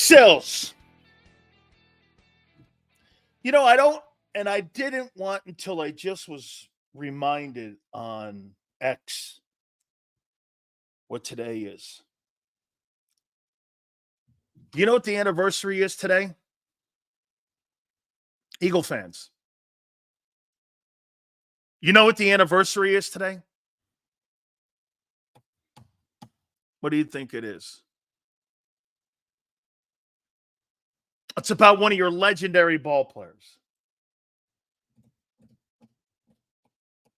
Sills. I didn't want until I just was reminded on X what today is. You know what the anniversary is today? Eagle fans. You know what the anniversary is today? What do you think it is? It's about one of your legendary ball players.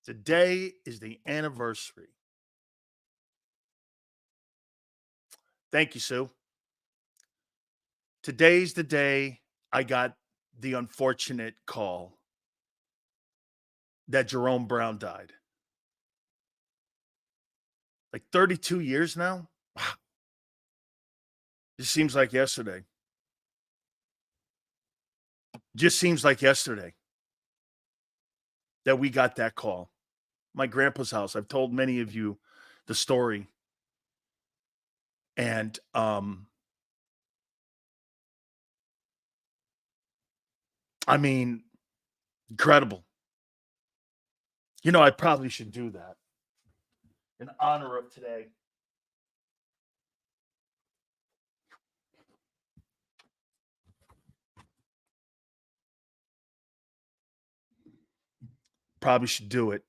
Today is the anniversary. Thank you, Sue. Today's the day I got the unfortunate call that Jerome Brown died. Like 32 years now? Wow. Just seems like yesterday. Just seems like yesterday that we got that call. My grandpa's house. I've told many of you the story. And I mean, incredible. I probably should do that in honor of today. Probably should do it.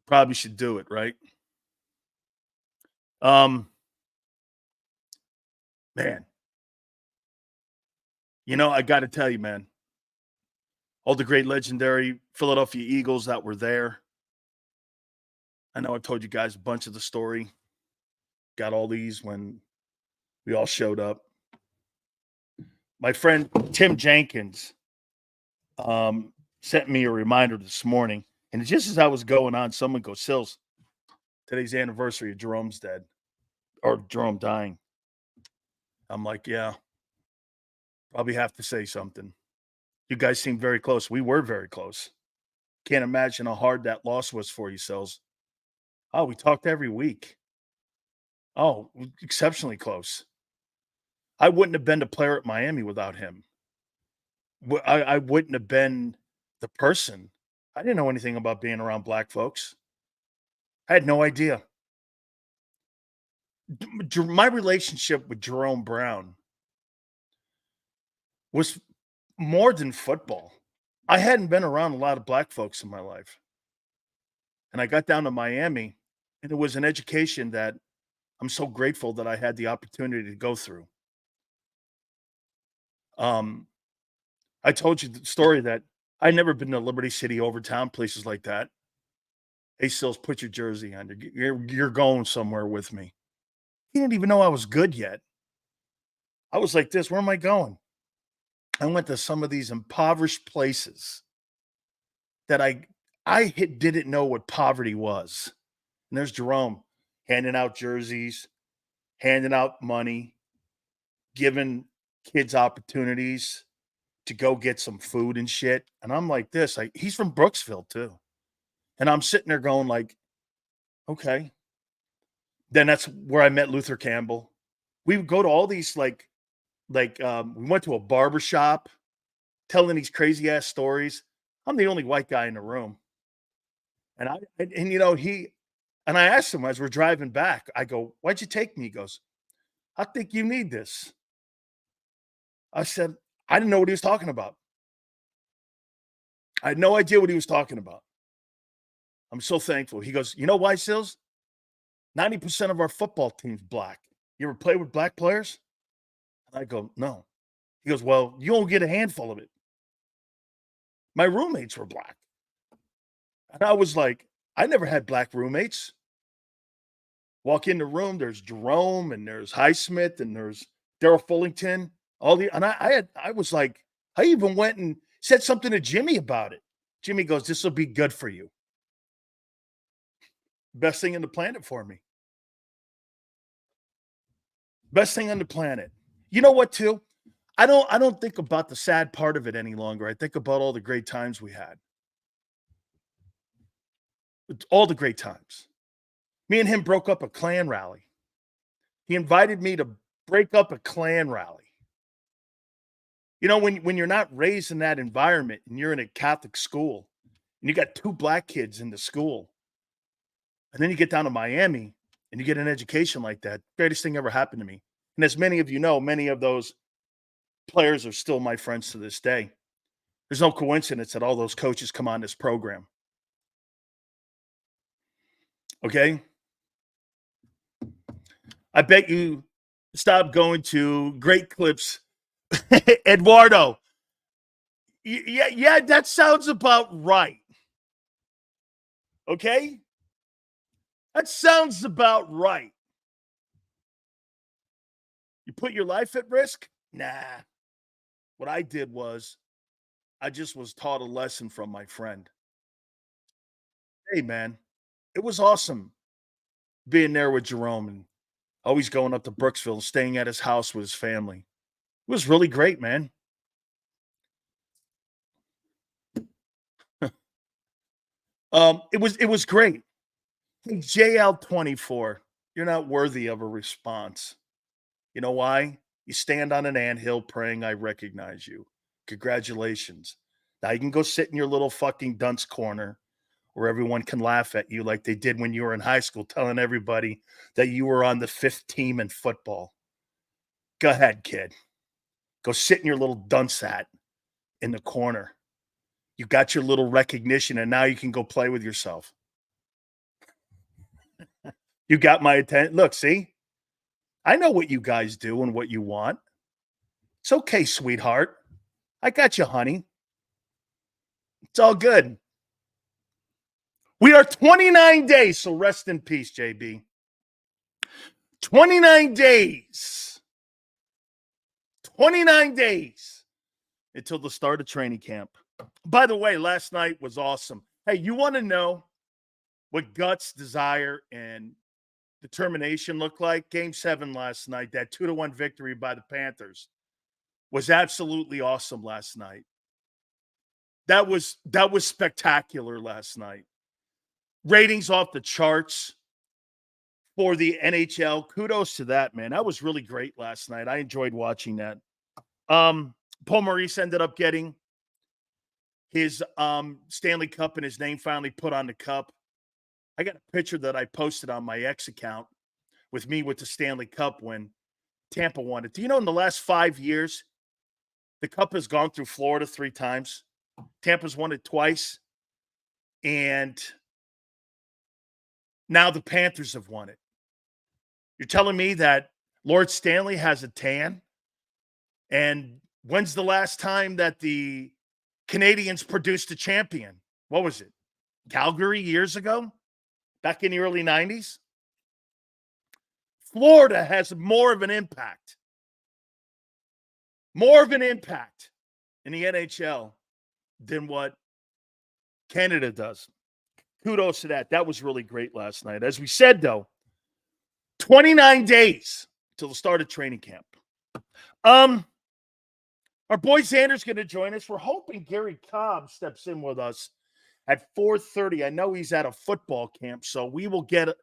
Probably should do it, right? Man. I got to tell you, man. All the great legendary Philadelphia Eagles that were there. I know I told you guys a bunch of the story. Got all these when we all showed up. My friend Tim Jenkins sent me a reminder this morning. And just as I was going on, someone goes, Sills, today's anniversary of Jerome's dead. Or Jerome dying. I'm like, yeah. Probably have to say something. You guys seem very close. We were very close. Can't imagine how hard that loss was for you, Sills. Oh, we talked every week. Oh, exceptionally close. I wouldn't have been the player at Miami without him. I wouldn't have been the person. I didn't know anything about being around black folks. I had no idea. My relationship with Jerome Brown was more than football. I hadn't been around a lot of black folks in my life. And I got down to Miami, and it was an education that I'm so grateful that I had the opportunity to go through. I told you the story that I'd never been to Liberty City, Overtown, places like that. Hey, Sills, put your jersey on. You're going somewhere with me. He didn't even know I was good yet. I was like this. Where am I going? I went to some of these impoverished places that I didn't know what poverty was. And there's Jerome handing out jerseys, handing out money, giving kids opportunities to go get some food and shit. And I'm like this. He's from Brooksville too. And I'm sitting there going like, okay. Then that's where I met Luther Campbell. We would go to all these we went to a barber shop telling these crazy ass stories. I'm the only white guy in the room. And I asked him as we're driving back, I go, why'd you take me? He goes, I think you need this. I said, I didn't know what he was talking about. I had no idea what he was talking about. I'm so thankful. He goes, you know why, Sills? 90% of our football team's black. You ever play with black players? And I go, no. He goes, well, you won't get a handful of it. My roommates were black. And I was like, I never had black roommates. Walk in the room, there's Jerome and there's Highsmith and there's Daryl Fullington. I was like, I even went and said something to Jimmy about it. Jimmy goes, this will be good for you. Best thing on the planet for me. Best thing on the planet. You know what, too? I don't think about the sad part of it any longer. I think about all the great times we had. All the great times. Me and him broke up a Klan rally. He invited me to break up a Klan rally. You know, when you're not raised in that environment and you're in a Catholic school and you got 2 black kids in the school, and then you get down to Miami and you get an education like that, greatest thing ever happened to me. And as many of you know, many of those players are still my friends to this day. There's no coincidence that all those coaches come on this program. Okay? I bet you stop going to great clips. Eduardo. Yeah, that sounds about right. Okay? That sounds about right. You put your life at risk? Nah. What I did was I just was taught a lesson from my friend. Hey, man, it was awesome being there with Jerome and always going up to Brooksville, staying at his house with his family. It was really great, man. It was great. Hey, JL24, you're not worthy of a response. You know why? You stand on an anthill praying, I recognize you. Congratulations. Now you can go sit in your little fucking dunce corner where everyone can laugh at you like they did when you were in high school, telling everybody that you were on the 5th team in football. Go ahead, kid. Go sit in your little dunce hat in the corner. You got your little recognition, and now you can go play with yourself. You got my attention. Look, see? I know what you guys do and what you want. It's okay, sweetheart. I got you, honey. It's all good. We are 29 days, so rest in peace, JB. 29 days. 29 days until the start of training camp. By the way, last night was awesome. Hey, you want to know what guts, desire, and determination look like? Game 7 last night, that 2-1 victory by the Panthers was absolutely awesome last night. That was spectacular last night. Ratings off the charts for the NHL. Kudos to that, man. That was really great last night. I enjoyed watching that. Paul Maurice ended up getting his Stanley Cup and his name finally put on the cup. I got a picture that I posted on my X account with me with the Stanley Cup when Tampa won it. Do you know in the last 5 years, the cup has gone through Florida 3 times? Tampa's won it twice. And now the Panthers have won it. You're telling me that Lord Stanley has a tan? And when's the last time that the Canadians produced a champion? What was it? Calgary years ago? Back in the early 90s? Florida has more of an impact. More of an impact in the NHL than what Canada does. Kudos to that. That was really great last night. As we said, though, 29 days till the start of training camp. Our boy Xander's going to join us. We're hoping Gary Cobb steps in with us at 4:30. I know he's at a football camp, so we will get a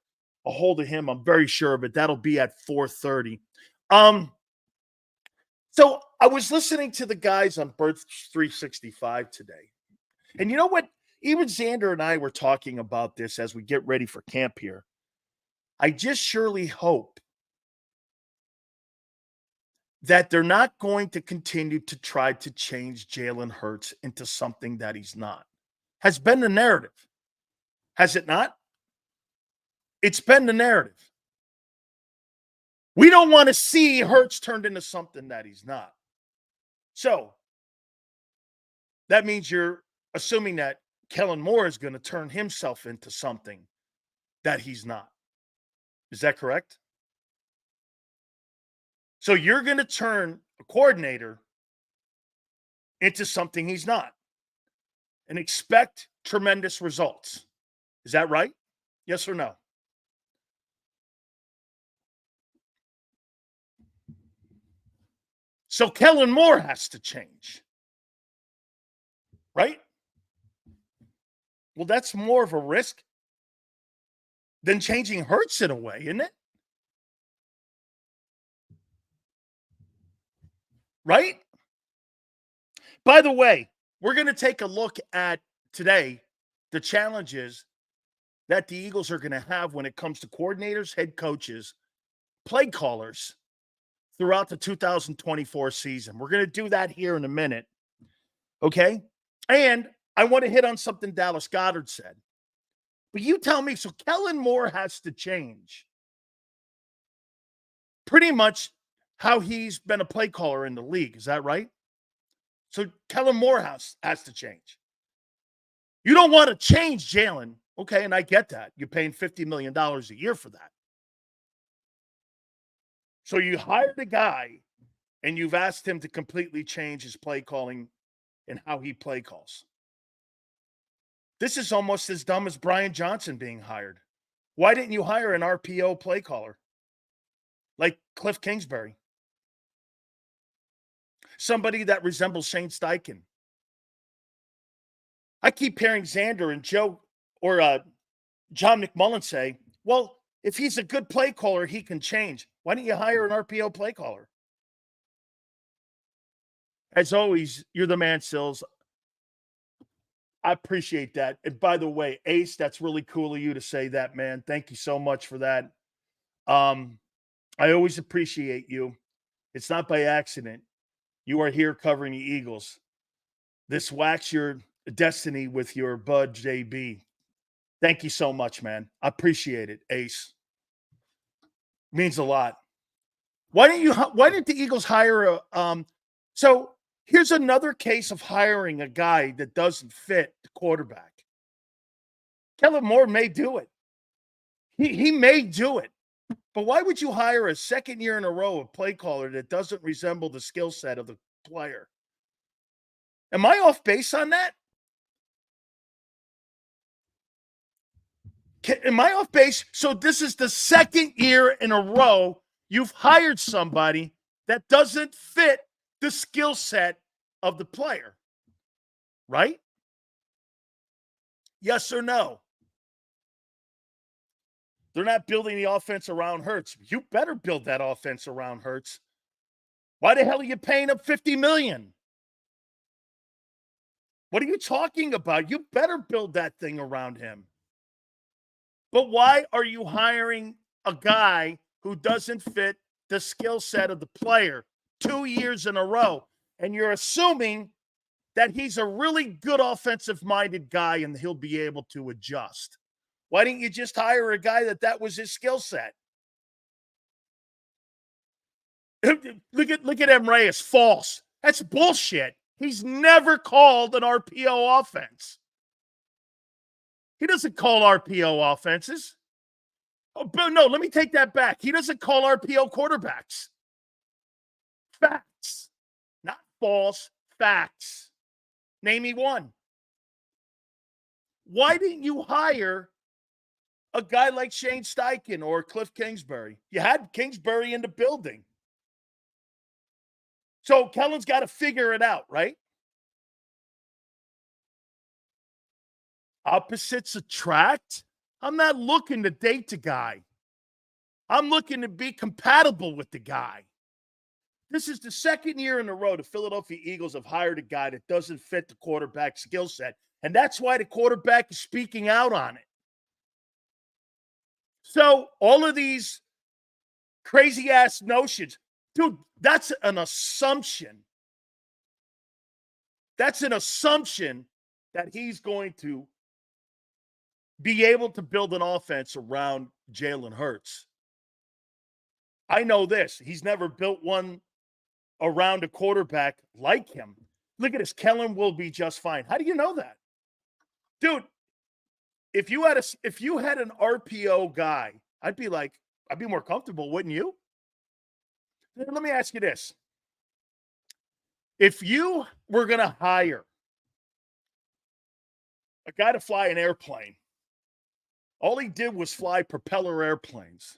hold of him. I'm very sure of it. That'll be at 4:30. So I was listening to the guys on Birth 365 today. And you know what? Even Xander and I were talking about this as we get ready for camp here. I just surely hope that they're not going to continue to try to change Jalen Hurts into something that he's not. Has been the narrative. Has it not? It's been the narrative. We don't want to see Hurts turned into something that he's not. So that means you're assuming that Kellen Moore is going to turn himself into something that he's not. Is that correct? So you're going to turn a coordinator into something he's not and expect tremendous results. Is that right? Yes or no? So Kellen Moore has to change. Right? Well, that's more of a risk than changing Hurts in a way, isn't it? right? By the way, we're going to take a look at today the challenges that the Eagles are going to have when it comes to coordinators, head coaches, play callers throughout the 2024 season. We're going to do that here in a minute. Okay. And I want to hit on something Dallas Goedert said. But you tell me, so Kellen Moore has to change pretty much how he's been a play caller in the league. Is that right? So Kellen Moore has to change. You don't want to change Jalen. Okay, and I get that. You're paying $50 million a year for that. So you hired a guy and you've asked him to completely change his play calling and how he play calls. This is almost as dumb as Brian Johnson being hired. Why didn't you hire an RPO play caller like Cliff Kingsbury? Somebody that resembles Shane Steichen. I keep hearing Xander and Joe or John McMullen say, well, if he's a good play caller, he can change. Why don't you hire an RPO play caller? As always, you're the man, Sills. I appreciate that. And by the way, Ace, that's really cool of you to say that, man. Thank you so much for that. I always appreciate you. It's not by accident. You are here covering the Eagles. This wax your destiny with your bud, JB. Thank you so much, man. I appreciate it, Ace. Means a lot. Why didn't the Eagles hire a so here's another case of hiring a guy that doesn't fit the quarterback. Kellen Moore may do it. He may do it. But why would you hire a second year in a row of play caller that doesn't resemble the skill set of the player? Am I off base on that? Am I off base? So this is the second year in a row you've hired somebody that doesn't fit the skill set of the player, right? Yes or no? They're not building the offense around Hurts. You better build that offense around Hurts. Why the hell are you paying him $50 million? What are you talking about? You better build that thing around him. But why are you hiring a guy who doesn't fit the skill set of the player 2 years in a row? And you're assuming that he's a really good offensive-minded guy and he'll be able to adjust. Why didn't you just hire a guy that was his skill set? Look at M. Reyes. False. That's bullshit. He's never called an RPO offense. He doesn't call RPO offenses. Oh, but no, let me take that back. He doesn't call RPO quarterbacks. Facts. Not false. Facts. Name me one. Why didn't you hire a guy like Shane Steichen or Cliff Kingsbury? You had Kingsbury in the building. So Kellen's got to figure it out, right? Opposites attract. I'm not looking to date the guy. I'm looking to be compatible with the guy. This is the second year in a row the Philadelphia Eagles have hired a guy that doesn't fit the quarterback skill set. And that's why the quarterback is speaking out on it. So all of these crazy ass notions, dude, that's an assumption. That's an assumption that he's going to be able to build an offense around Jalen Hurts. I know this. He's never built one around a quarterback like him. Look at this. Kellen will be just fine. How do you know that? Dude, if you had an RPO guy, I'd be more comfortable, wouldn't you? Let me ask you this. If you were going to hire a guy to fly an airplane, all he did was fly propeller airplanes,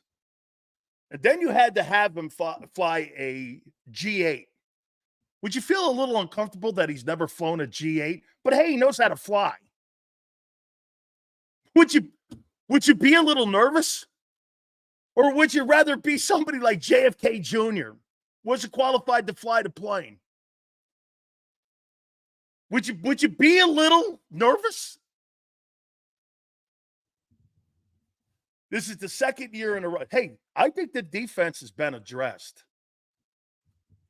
and then you had to have him fly a G8, would you feel a little uncomfortable that he's never flown a G8? But hey, he knows how to fly. Would you be a little nervous? Or would you rather be somebody like JFK Jr., wasn't qualified to fly the plane. Would you be a little nervous? This is the second year in a row. Hey, I think the defense has been addressed.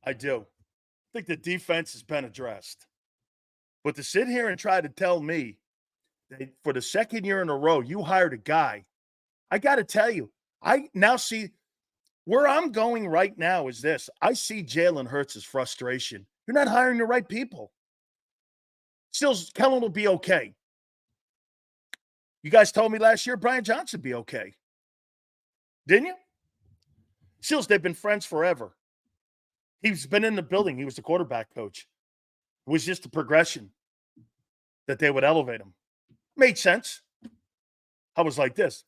I do. I think the defense has been addressed. But to sit here and try to tell me that for the second year in a row, you hired a guy, I got to tell you, I now see where I'm going right now is this. I see Jalen Hurts' frustration. You're not hiring the right people. Still, Kellen will be okay. You guys told me last year Brian Johnson would be okay. Didn't you? Sills, they've been friends forever. He's been in the building. He was the quarterback coach. It was just a progression that they would elevate him. Made sense. I was like this.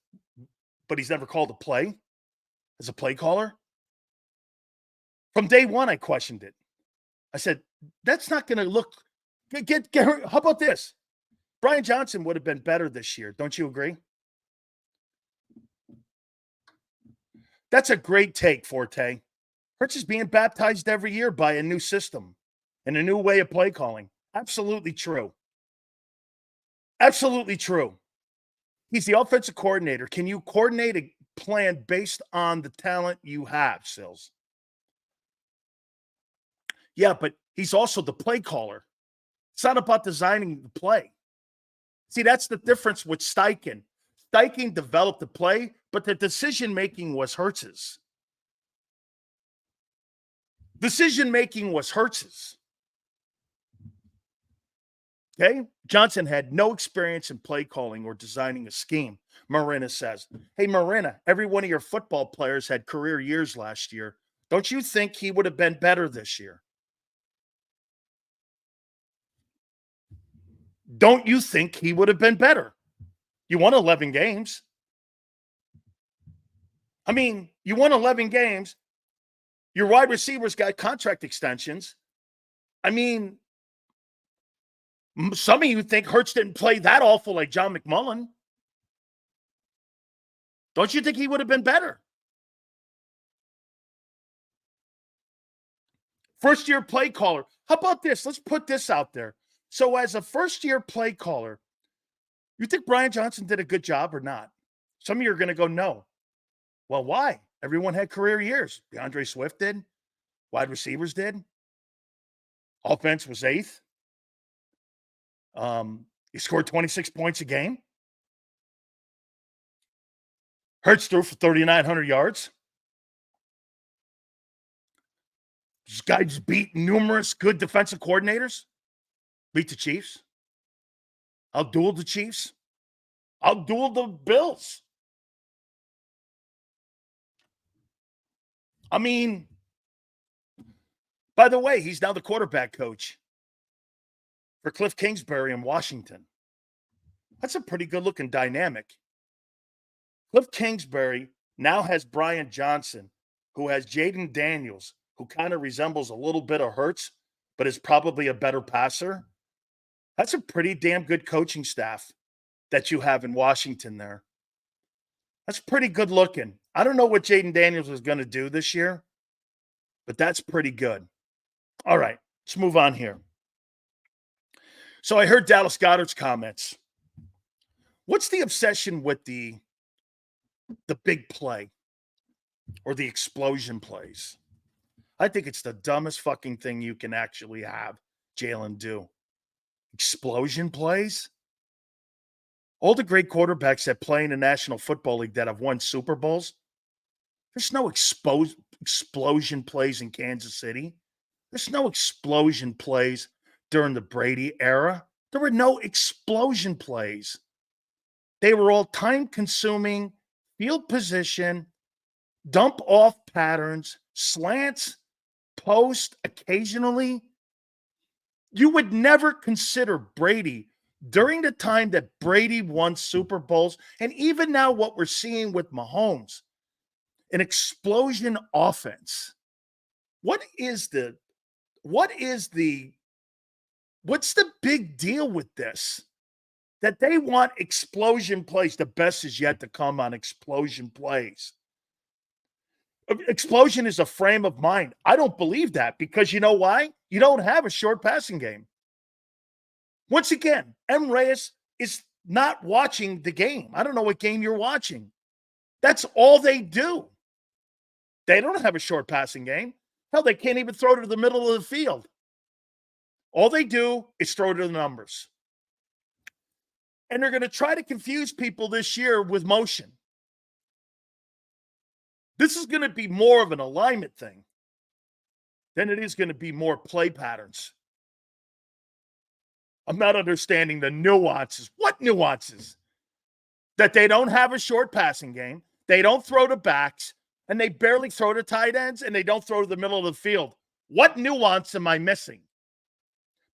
But he's never called a play as a play caller. From day one, I questioned it. I said, that's not going to look. How about this? Brian Johnson would have been better this year. Don't you agree? That's a great take, Forte. Hurts is being baptized every year by a new system and a new way of play calling. Absolutely true. Absolutely true. He's the offensive coordinator. Can you coordinate a plan based on the talent you have, Sills? Yeah, but he's also the play caller. It's not about designing the play. See, that's the difference with Steichen. Steichen developed the play, but the decision-making was Hurts's. Decision-making was Hurts's. Okay? Johnson had no experience in play calling or designing a scheme, Marina says. Hey, Marina, every one of your football players had career years last year. Don't you think he would have been better this year? Don't you think he would have been better? You won 11 games. I mean, you won 11 games. Your wide receivers got contract extensions. I mean, some of you think Hurts didn't play that awful like John McMullen. Don't you think he would have been better? First-year play caller. How about this? Let's put this out there. So as a first-year play caller, you think Brian Johnson did a good job or not? Some of you are going to go, no. Well, why? Everyone had career years. DeAndre Swift did. Wide receivers did. Offense was eighth. He scored 26 points a game. Hurts threw for 3,900 yards. This guy just beat numerous good defensive coordinators. Beat the Chiefs. I'll duel the Chiefs. I'll duel the Bills. I mean, by the way, he's now the quarterback coach for Cliff Kingsbury in Washington. That's a pretty good-looking dynamic. Cliff Kingsbury now has Brian Johnson, who has Jaden Daniels, who kind of resembles a little bit of Hurts, but is probably a better passer. That's a pretty damn good coaching staff that you have in Washington there. That's pretty good looking. I don't know what Jaden Daniels is going to do this year, but that's pretty good. All right, let's move on here. So I heard Dallas Goedert's comments. What's the obsession with the big play or the explosion plays? I think it's the dumbest fucking thing you can actually have Jalen do. Explosion plays? All the great quarterbacks that play in the National Football League that have won Super Bowls, there's no explosion plays in Kansas City. There's no explosion plays during the Brady era. There were no explosion plays. They were all time-consuming, field position, dump-off patterns, slants, post occasionally. You would never consider Brady during the time that Brady won Super Bowls, and even now what we're seeing with Mahomes, an explosion offense. What's the big deal with this? That they want explosion plays. The best is yet to come on explosion plays. Explosion is a frame of mind. I don't believe that because you know why? You don't have a short passing game. Once again, M. Reyes is not watching the game. I don't know what game you're watching. That's all they do. They don't have a short passing game. Hell, they can't even throw to the middle of the field. All they do is throw to the numbers. And they're going to try to confuse people this year with motion. This is going to be more of an alignment thing than it is going to be more play patterns. I'm not understanding the nuances. What nuances? That they don't have a short passing game, they don't throw to backs, and they barely throw to tight ends, and they don't throw to the middle of the field. What nuance am I missing?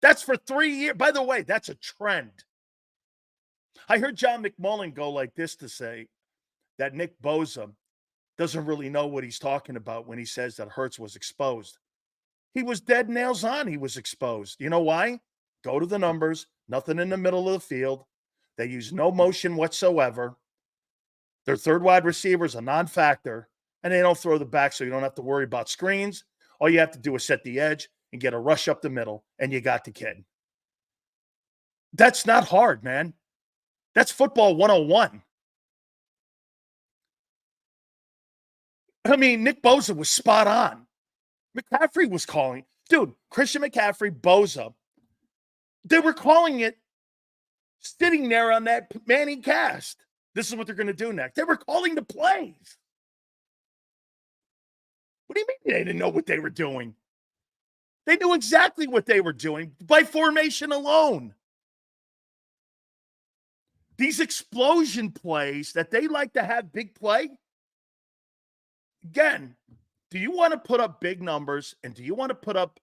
That's for 3 years. By the way, that's a trend. I heard John McMullen go like this to say that Nick Bosa doesn't really know what he's talking about when he says that Hurts was exposed. He was dead nails on. He was exposed. You know why? Go to the numbers, nothing in the middle of the field. They use no motion whatsoever. Their third wide receiver is a non-factor, and they don't throw the back, so you don't have to worry about screens. All you have to do is set the edge and get a rush up the middle, and you got the kid. That's not hard, man. That's football 101. I mean, Nick Bosa was spot on. McCaffrey was calling. Dude, Christian McCaffrey, Bosa, they were calling it sitting there on that Manning cast. This is what they're going to do next. They were calling the plays. What do you mean they didn't know what they were doing? They knew exactly what they were doing by formation alone. These explosion plays that they like to have big play, again, do you want to put up big numbers and do you want to put up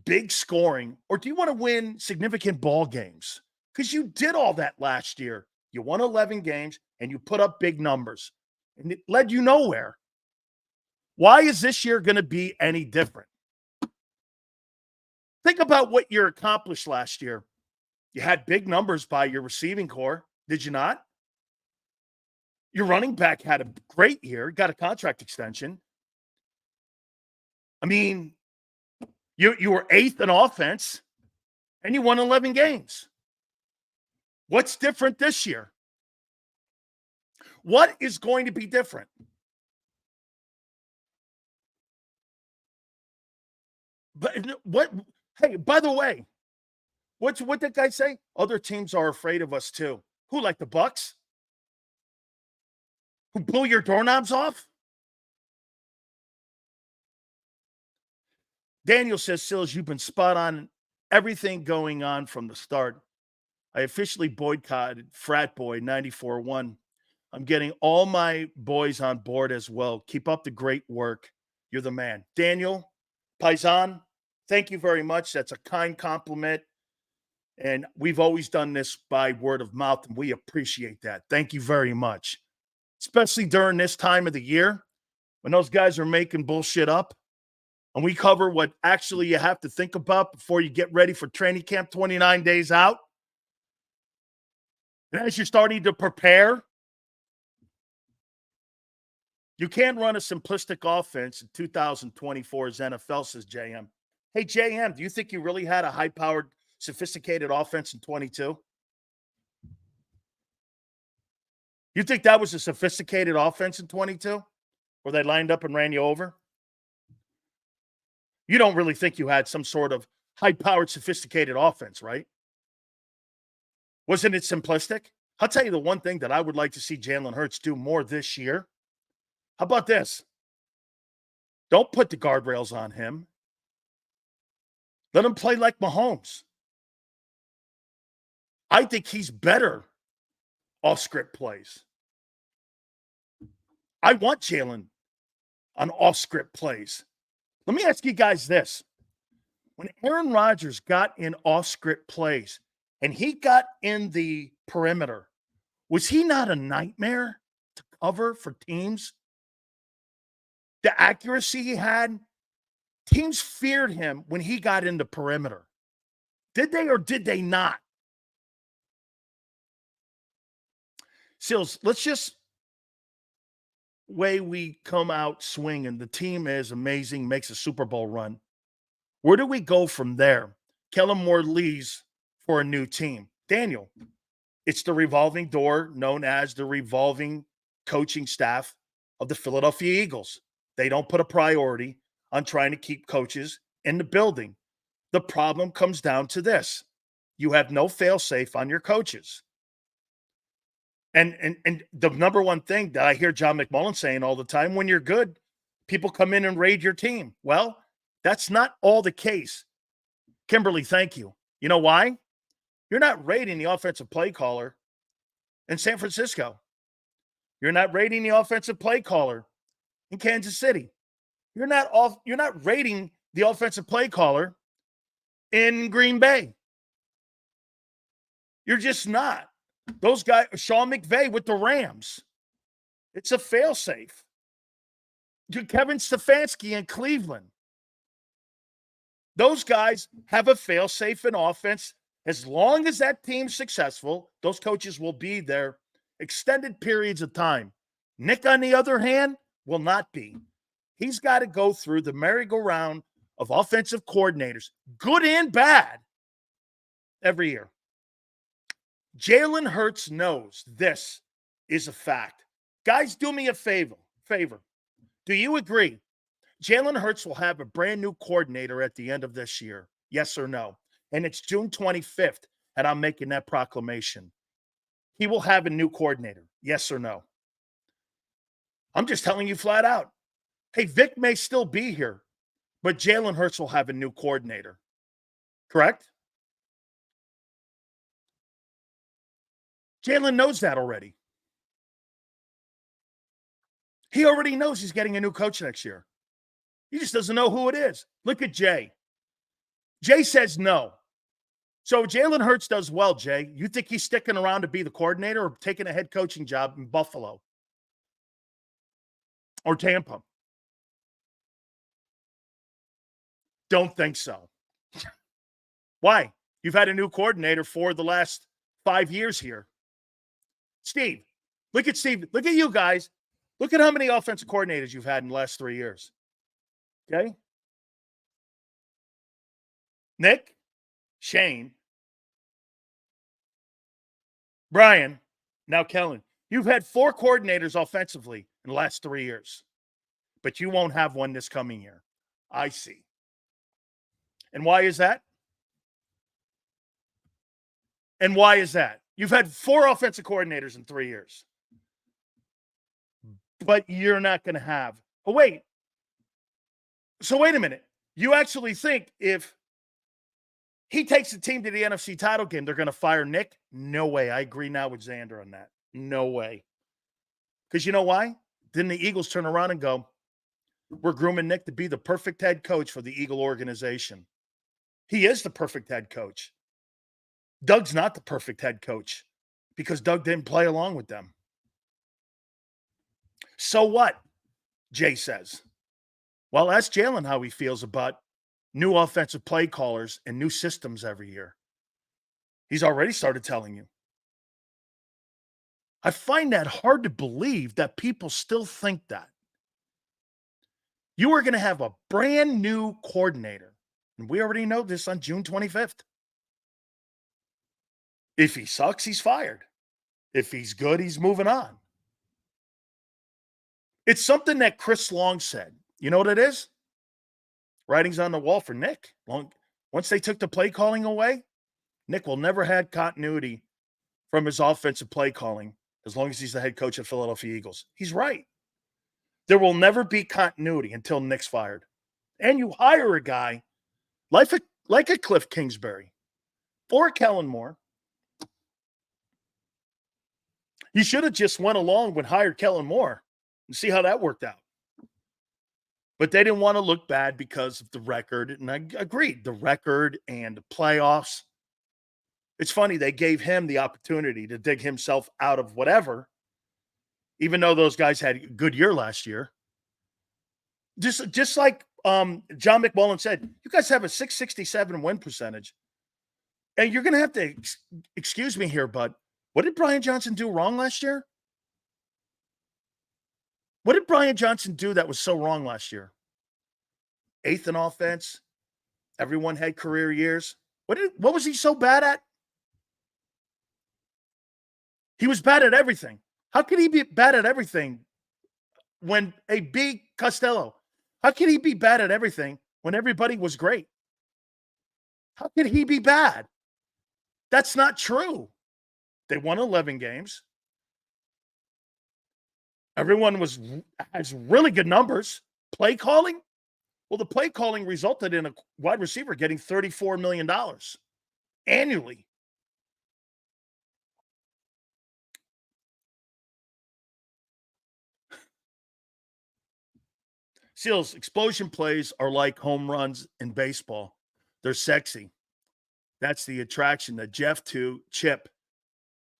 big scoring or do you want to win significant ball games? Because you did all that last year. You won 11 games and you put up big numbers and it led you nowhere. Why is this year going to be any different? Think about what you accomplished last year. You had big numbers by your receiving core. Did you not? Your running back had a great year, got a contract extension. I mean, you were 8th in offense, and you won 11 games. What's different this year? What is going to be different? But what? Hey, by the way, what did that guy say? Other teams are afraid of us too. Who, like the Bucks? Who blew your doorknobs off? Daniel says, Sills, you've been spot on everything going on from the start. I officially boycotted Frat Boy 94-1. I'm getting all my boys on board as well. Keep up the great work. You're the man. Daniel, Paisan, thank you very much. That's a kind compliment. And we've always done this by word of mouth, and we appreciate that. Thank you very much. Especially during this time of the year when those guys are making bullshit up. And we cover what actually you have to think about before you get ready for training camp 29 days out. And as you're starting to prepare, you can't run a simplistic offense in 2024's NFL, says JM. Hey, JM, do you think you really had a high-powered, sophisticated offense in 22? You think that was a sophisticated offense in 22? Where they lined up and ran you over? You don't really think you had some sort of high-powered, sophisticated offense, right? Wasn't it simplistic? I'll tell you the one thing that I would like to see Jalen Hurts do more this year. How about this? Don't put the guardrails on him. Let him play like Mahomes. I think he's better off-script plays. I want Jalen on off-script plays. Let me ask you guys this. When Aaron Rodgers got in off-script plays and he got in the perimeter, was he not a nightmare to cover for teams? The accuracy he had, teams feared him when he got in the perimeter. Did they or did they not? Sills, let's just way we come out swinging. The team is amazing, makes a Super Bowl run. Where do we go from there? Kellen Moore leaves for a new team. Daniel, it's the revolving door known as the revolving coaching staff of the Philadelphia Eagles. They don't put a priority on trying to keep coaches in the building. The problem comes down to this. You have no fail-safe on your coaches. And the number one thing that I hear John McMullen saying all the time, when you're good, people come in and raid your team. Well, that's not all the case. Kimberly, thank you. You know why? You're not raiding the offensive play caller in San Francisco. You're not raiding the offensive play caller in Kansas City. You're not raiding the offensive play caller in Green Bay. You're just not. Those guys, Sean McVay with the Rams, it's a failsafe. Kevin Stefanski in Cleveland. Those guys have a failsafe in offense. As long as that team's successful, those coaches will be there extended periods of time. Nick, on the other hand, will not be. He's got to go through the merry-go-round of offensive coordinators, good and bad, every year. Jalen Hurts knows this is a fact. Guys, do me a favor. Do you agree? Jalen Hurts will have a brand new coordinator at the end of this year. Yes or no? And it's June 25th, and I'm making that proclamation. He will have a new coordinator. Yes or no? I'm just telling you flat out. Hey, Vic may still be here, but Jalen Hurts will have a new coordinator. Correct? Jalen knows that already. He already knows he's getting a new coach next year. He just doesn't know who it is. Look at Jay. Jay says no. So Jalen Hurts does well, Jay. You think he's sticking around to be the coordinator or taking a head coaching job in Buffalo or Tampa? Don't think so. Why? You've had a new coordinator for the last 5 years here. Steve, look at Steve. Look at you guys. Look at how many offensive coordinators you've had in the last 3 years. Okay? Nick, Shane, Brian, now Kellen. You've had 4 coordinators offensively in the last 3 years, but you won't have one this coming year. I see. And why is that? And why is that? You've had 4 offensive coordinators in 3 years, but you're not going to have. Oh, wait. So wait a minute. You actually think if he takes the team to the NFC title game, they're going to fire Nick? No way. I agree now with Xander on that. No way. Because you know why? Then the Eagles turn around and go, we're grooming Nick to be the perfect head coach for the Eagle organization. He is the perfect head coach. Doug's not the perfect head coach because Doug didn't play along with them. So what? Jay says. Well, ask Jalen how he feels about new offensive play callers and new systems every year. He's already started telling you. I find that hard to believe that people still think that. You are going to have a brand new coordinator. And we already know this on June 25th. If he sucks, he's fired. If he's good, he's moving on. It's something that Chris Long said. You know what it is? Writing's on the wall for Nick. Once they took the play calling away, Nick will never have continuity from his offensive play calling as long as he's the head coach of Philadelphia Eagles. He's right. There will never be continuity until Nick's fired. And you hire a guy like a Cliff Kingsbury or a Kellen Moore. You should have just went along and hired Kellen Moore and see how that worked out. But they didn't want to look bad because of the record. And I agreed, the record and the playoffs. It's funny, they gave him the opportunity to dig himself out of whatever, even though those guys had a good year last year. Just like John McMullen said, you guys have a 667 win percentage. And you're going to have to excuse me here, but what did Brian Johnson do wrong last year? What did Brian Johnson do that was so wrong last year? 8th in offense. Everyone had career years. What was he so bad at? He was bad at everything. How could he be bad at everything when a B Costello? How could he be bad at everything when everybody was great? How could he be bad? That's not true. They won 11 games. Everyone has really good numbers. Play calling? Well, the play calling resulted in a wide receiver getting $34 million annually. Seals, explosion plays are like home runs in baseball. They're sexy. That's the attraction that Jeff to Chip.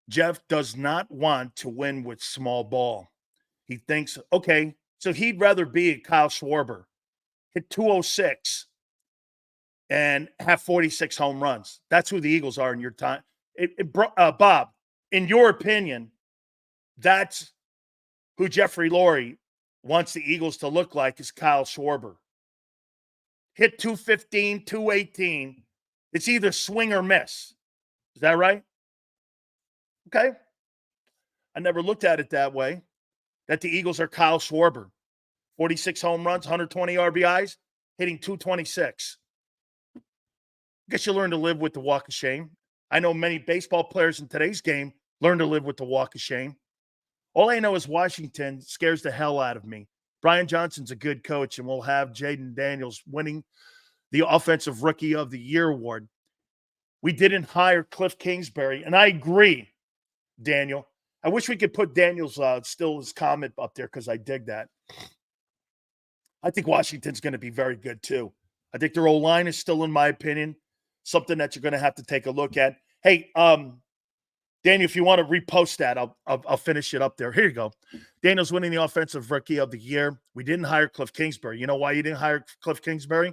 Jeff does not want to win with small ball. He thinks, okay, so he'd rather be a Kyle Schwarber, hit 206 and have 46 home runs. That's who the Eagles are in your time. Bob, in your opinion, that's who Jeffrey Lurie wants the Eagles to look like, is Kyle Schwarber. Hit 215, 218. It's either swing or miss. Is that right? Okay. I never looked at it that way, that the Eagles are Kyle Schwarber. 46 home runs, 120 RBIs, hitting 226. I guess you learn to live with the walk of shame. I know many baseball players in today's game learn to live with the walk of shame. All I know is Washington scares the hell out of me. Brian Johnson's a good coach, and we'll have Jaden Daniels winning the Offensive Rookie of the Year award. We didn't hire Cliff Kingsbury, and I agree, Daniel. I wish we could put Daniel's still his comment up there because I dig that. I think Washington's going to be very good too. I think their O-line is still, in my opinion, something that you're going to have to take a look at. Hey, Daniel, if you want to repost that, I'll finish it up there. Here you go. Daniel's winning the Offensive Rookie of the Year. We didn't hire Cliff Kingsbury. You know why you didn't hire Cliff Kingsbury?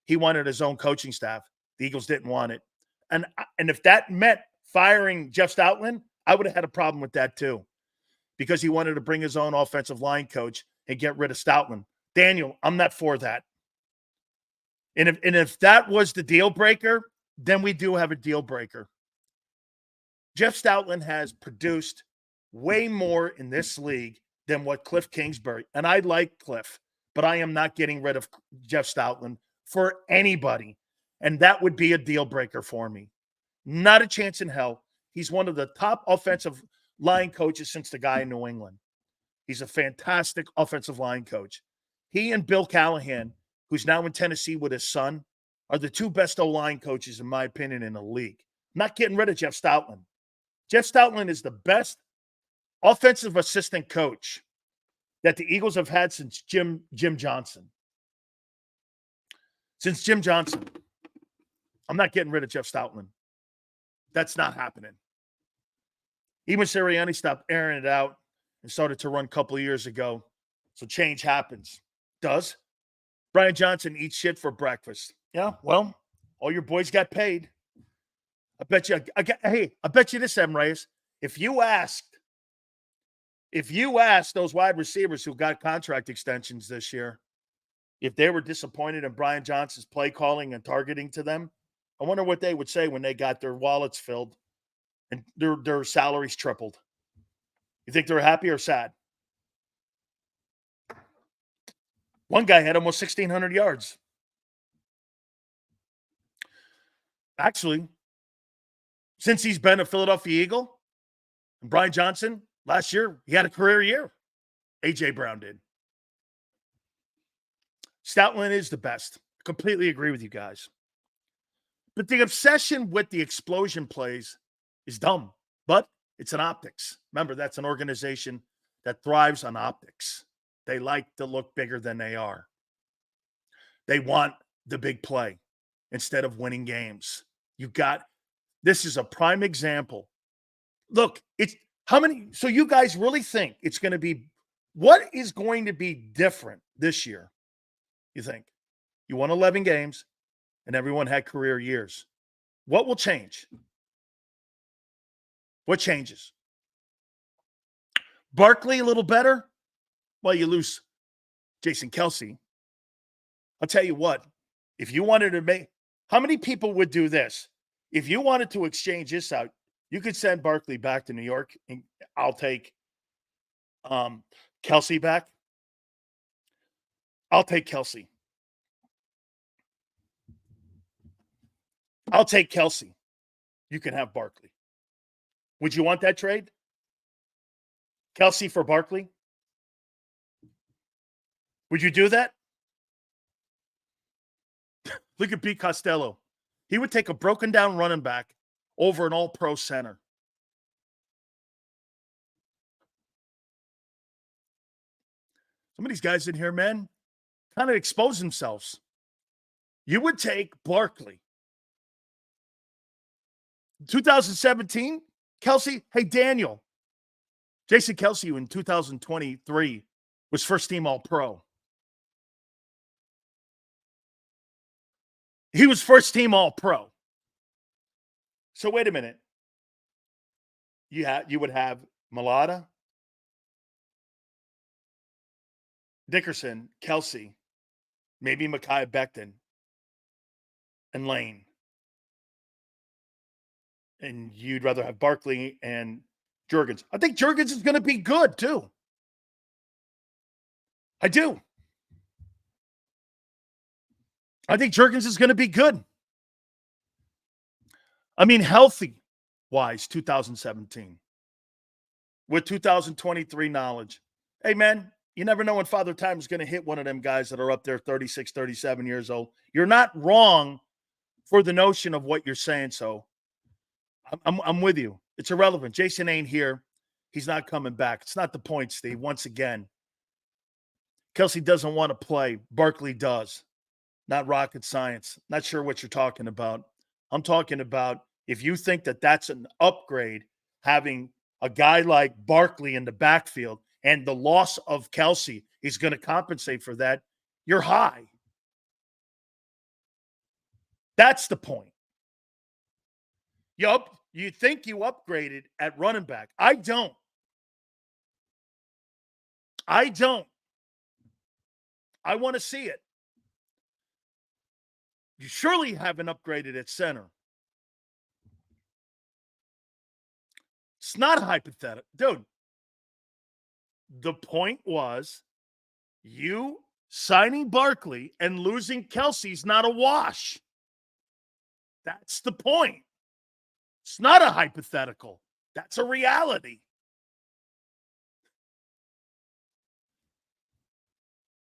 He wanted his own coaching staff. The Eagles didn't want it. And if that meant firing Jeff Stoutland, I would have had a problem with that too, because he wanted to bring his own offensive line coach and get rid of Stoutland. Daniel, I'm not for that. And if that was the deal breaker, then we do have a deal breaker. Jeff Stoutland has produced way more in this league than what Cliff Kingsbury, and I like Cliff, but I am not getting rid of Jeff Stoutland for anybody. And that would be a deal breaker for me. Not a chance in hell. He's one of the top offensive line coaches since the guy in New England. He's a fantastic offensive line coach. He and Bill Callahan, who's now in Tennessee with his son, are the two best O-line coaches, in my opinion, in the league. I'm not getting rid of Jeff Stoutland. Jeff Stoutland is the best offensive assistant coach that the Eagles have had since Jim Johnson. Since Jim Johnson. I'm not getting rid of Jeff Stoutland. That's not happening. Even Sirianni stopped airing it out and started to run a couple of years ago. So change happens. Does. Brian Johnson eats shit for breakfast. Yeah, well, all your boys got paid. I bet you this, M. Reyes. If you asked those wide receivers who got contract extensions this year, if they were disappointed in Brian Johnson's play calling and targeting to them, I wonder what they would say when they got their wallets filled and their salaries tripled. You think they're happy or sad? One guy had almost 1,600 yards. Actually, since he's been a Philadelphia Eagle, and Brian Johnson, last year, he had a career year. A.J. Brown did. Stoutland is the best. I completely agree with you guys. But the obsession with the explosion plays is dumb, but it's an optics. Remember, that's an organization that thrives on optics. They like to look bigger than they are. They want the big play instead of winning games. This is a prime example. Look, so you guys really think it's going to be, what is going to be different this year? You think? You won 11 games and everyone had career years. What will change? What changes? Barkley a little better? Well, you lose Jason Kelsey. I'll tell you what, if you wanted to make, how many people would do this? If you wanted to exchange this out, you could send Barkley back to New York, and I'll take Kelsey back. I'll take Kelsey. I'll take Kelsey. You can have Barkley. Would you want that trade? Kelsey for Barkley? Would you do that? Look at B. Costello. He would take a broken down running back over an all-pro center. Some of these guys in here, man, kind of expose themselves. You would take Barkley. 2017, Kelsey, hey, Daniel. Jason Kelsey in 2023 was first team All-Pro. He was first team All-Pro. So wait a minute. You would have Malata, Dickerson, Kelsey, maybe Mekhi Becton, and Lane. And you'd rather have Barkley and Jurgens. I think Jurgens is going to be good, too. I do. I think Jurgens is going to be good. I mean, healthy-wise, 2017. With 2023 knowledge. Hey, man, you never know when Father Time is going to hit one of them guys that are up there 36, 37 years old. You're not wrong for the notion of what you're saying, so I'm with you. It's irrelevant. Jason ain't here. He's not coming back. It's not the point, Steve. Once again, Kelsey doesn't want to play. Barkley does. Not rocket science. Not sure what you're talking about. I'm talking about if you think that that's an upgrade, having a guy like Barkley in the backfield and the loss of Kelsey is going to compensate for that, you're high. That's the point. You think you upgraded at running back. I don't. I want to see it. You surely haven't upgraded at center. It's not a hypothetical. Dude, the point was you signing Barkley and losing Kelsey's not a wash. That's the point. It's not a hypothetical. That's a reality.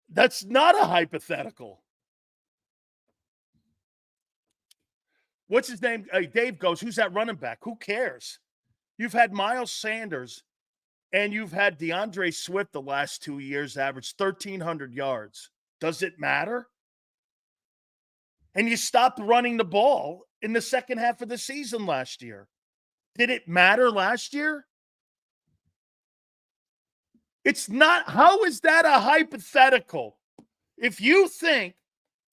That's not a hypothetical. What's his name? Dave goes, who's that running back? Who cares? You've had Miles Sanders and you've had DeAndre Swift the last 2 years average 1,300 yards. Does it matter? And you stopped running the ball in the second half of the season last year. Did it matter last year? It's not. How is that a hypothetical? If you think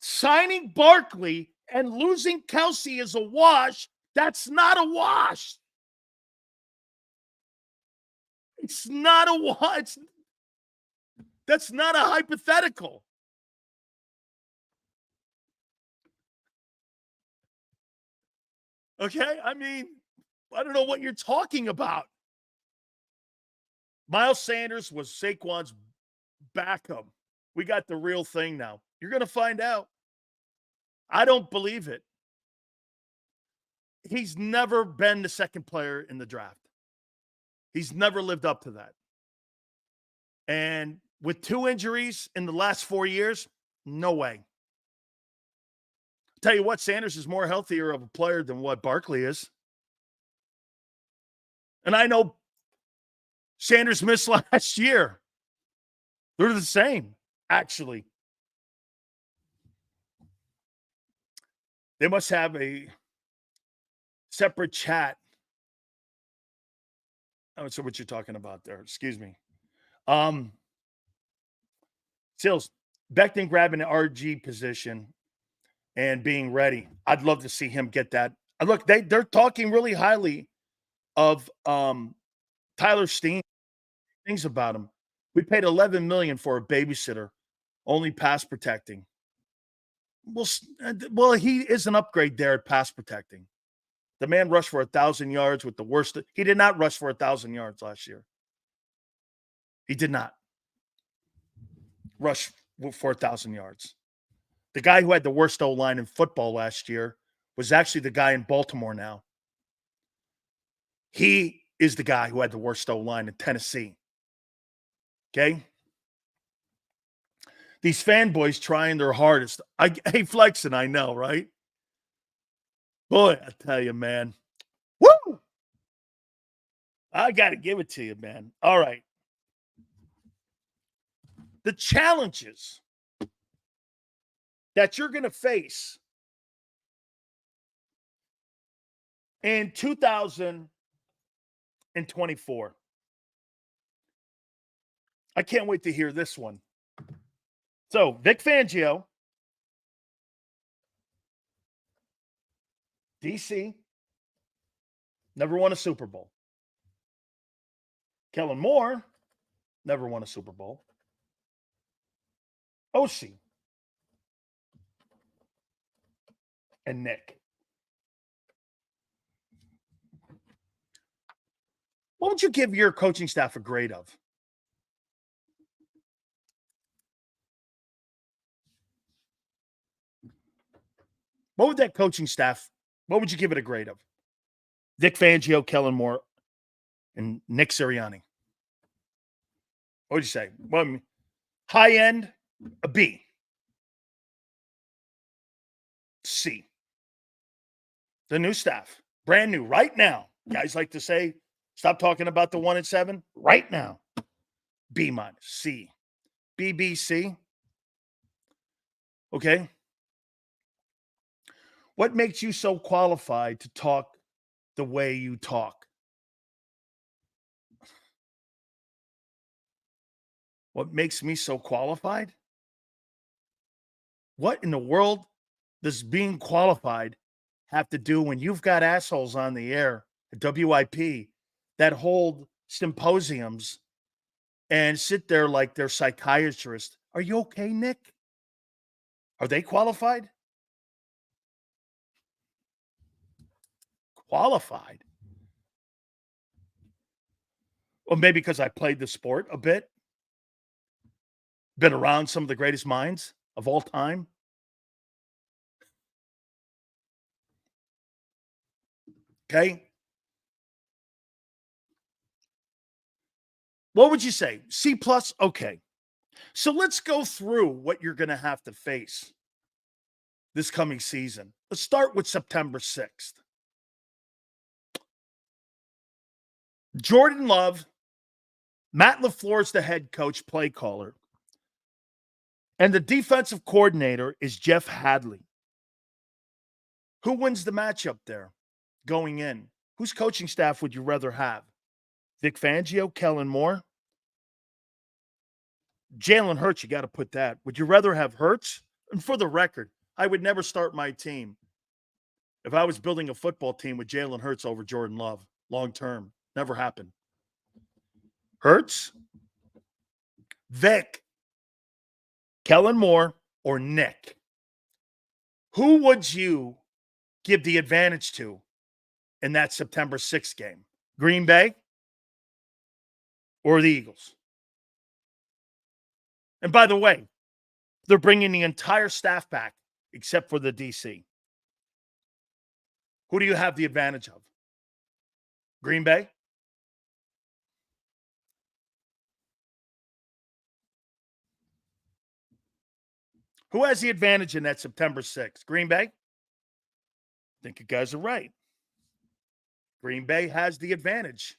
signing Barkley and losing Kelsey is a wash, that's not a wash. It's not a wash. That's not a hypothetical. Okay? I mean, I don't know what you're talking about. Miles Sanders was Saquon's backup. We got the real thing now. You're going to find out. I don't believe it. He's never been the second player in the draft. He's never lived up to that. And with 2 injuries in the last 4 years, no way. Tell you what, Sanders is more healthier of a player than what Barkley is. And I know Sanders missed last year. They're the same, actually. They must have a separate chat. Oh, so what you're talking about there. Excuse me. Sills, Becton grabbing the RG position and being ready. I'd love to see him get that. Look, they're talking really highly of Tyler Steen, things about him. We paid $11 million for a babysitter, only pass protecting. Well, he is an upgrade there at pass protecting. The man rushed for 1,000 yards with the worst. He did not rush for 1,000 yards last year. He did not rush for 1,000 yards. The guy who had the worst O-line in football last year was actually the guy in Baltimore now. He is the guy who had the worst O-line in Tennessee. Okay? These fanboys trying their hardest. Hey, flexing, I know, right? Boy, I tell you, man. Woo! I got to give it to you, man. All right. The challenges that you're going to face in 2024. I can't wait to hear this one. So, Vic Fangio, DC, never won a Super Bowl. Kellen Moore, never won a Super Bowl. OC, and Nick. What would you give your coaching staff a grade of? What would that coaching staff, what would you give it a grade of? Vic Fangio, Kellen Moore, and Nick Sirianni. What would you say? Well, high end, a B. C. The new staff, brand new, right now. Guys like to say, stop talking about the 1-7 right now. B minus, C. B, B, C. Okay. What makes you so qualified to talk the way you talk? What makes me so qualified? What in the world does being qualified have to do when you've got assholes on the air at WIP that hold symposiums and sit there like they're psychiatrists? Are you okay, Nick? Are they qualified? Qualified? Well, maybe because I played the sport a bit, been around some of the greatest minds of all time. Okay. What would you say? C plus? Okay. So let's go through what you're going to have to face this coming season. Let's start with September 6th. Jordan Love, Matt LaFleur's the head coach, play caller, and the defensive coordinator is Jeff Hadley. Who wins the matchup there going in? Whose coaching staff would you rather have? Vic Fangio, Kellen Moore? Jalen Hurts, you got to put that. Would you rather have Hurts? And for the record, I would never start my team if I was building a football team with Jalen Hurts over Jordan Love long term. Never happened. Hurts, Vic, Kellen Moore, or Nick? Who would you give the advantage to in that September 6th game? Green Bay or the Eagles? And by the way, they're bringing the entire staff back except for the DC. Who do you have the advantage of? Green Bay? Who has the advantage in that September 6th? Green Bay? I think you guys are right. Green Bay has the advantage.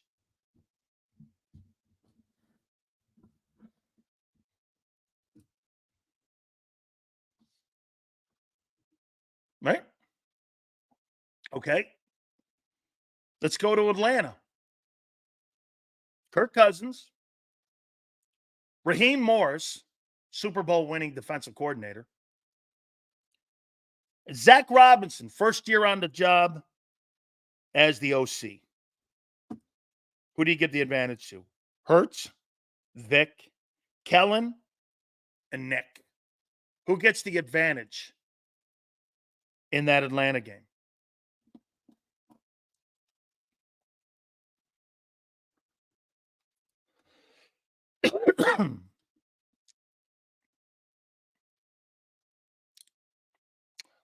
Right? Okay. Let's go to Atlanta. Kirk Cousins, Raheem Morris, Super Bowl winning defensive coordinator, Zach Robinson, first year on the job as the OC. Who do you give the advantage to? Hurts, Vic, Kellen and Nick. Who gets the advantage in that Atlanta game?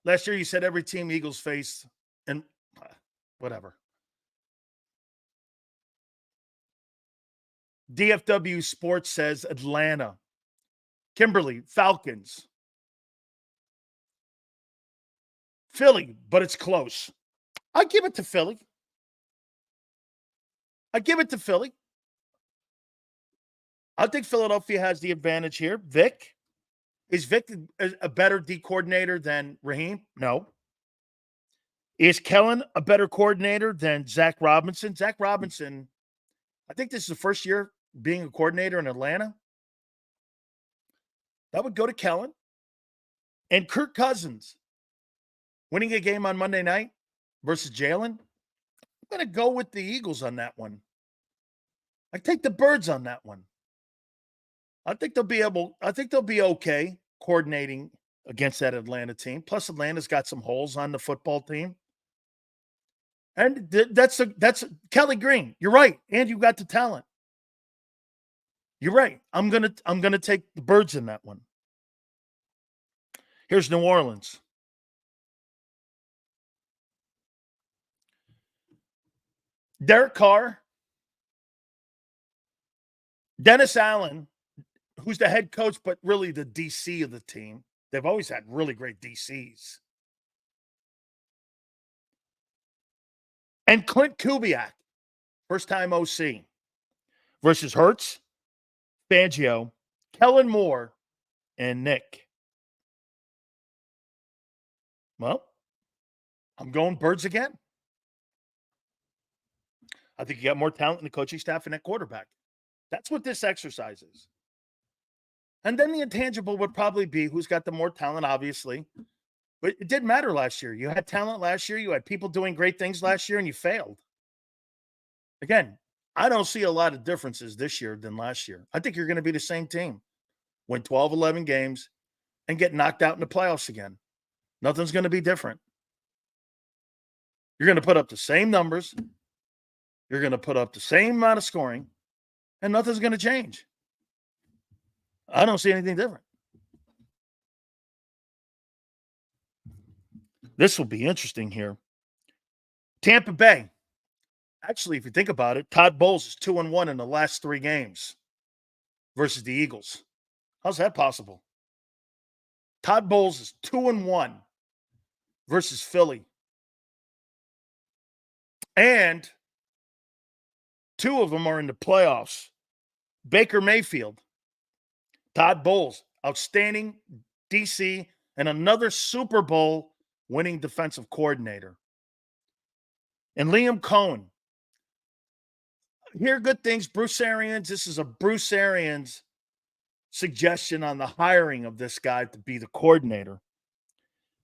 Last year, you said every team Eagles faced, and whatever. DFW Sports says Atlanta. Kimberly, Falcons. Philly, but it's close. I give it to Philly. I think Philadelphia has the advantage here. Vic? Is Vic a better D coordinator than Raheem? No. Is Kellen a better coordinator than Zach Robinson? Zach Robinson, I think this is the first year being a coordinator in Atlanta. That would go to Kellen. And Kirk Cousins winning a game on Monday night versus Jalen. I'm going to go with the Eagles on that one. I take the Birds on that one. I think they'll be okay coordinating against that Atlanta team. Plus, Atlanta's got some holes on the football team. And that's Kelly Green. You're right. And you got the talent. You're right. I'm gonna take the Birds in that one. Here's New Orleans. Derek Carr, Dennis Allen, who's the head coach, but really the DC of the team. They've always had really great DCs. And Clint Kubiak, first-time OC, versus Hurts, Fangio, Kellen Moore, and Nick. Well, I'm going Birds again. I think you got more talent in the coaching staff and that quarterback. That's what this exercise is. And then the intangible would probably be who's got the more talent, obviously. But it didn't matter last year. You had talent last year. You had people doing great things last year, and you failed. Again, I don't see a lot of differences this year than last year. I think you're going to be the same team. Win 12, 11 games, and get knocked out in the playoffs again. Nothing's going to be different. You're going to put up the same numbers. You're going to put up the same amount of scoring, and nothing's going to change. I don't see anything different. This will be interesting here. Tampa Bay. Actually, if you think about it, Todd Bowles is 2-1 in the last 3 games versus the Eagles. How's that possible? Todd Bowles is 2-1 versus Philly. And 2 of them are in the playoffs. Baker Mayfield, Todd Bowles, outstanding DC, and another Super Bowl winning defensive coordinator. And Liam Cohen. Hear good things. Bruce Arians, this is a Bruce Arians suggestion on the hiring of this guy to be the coordinator.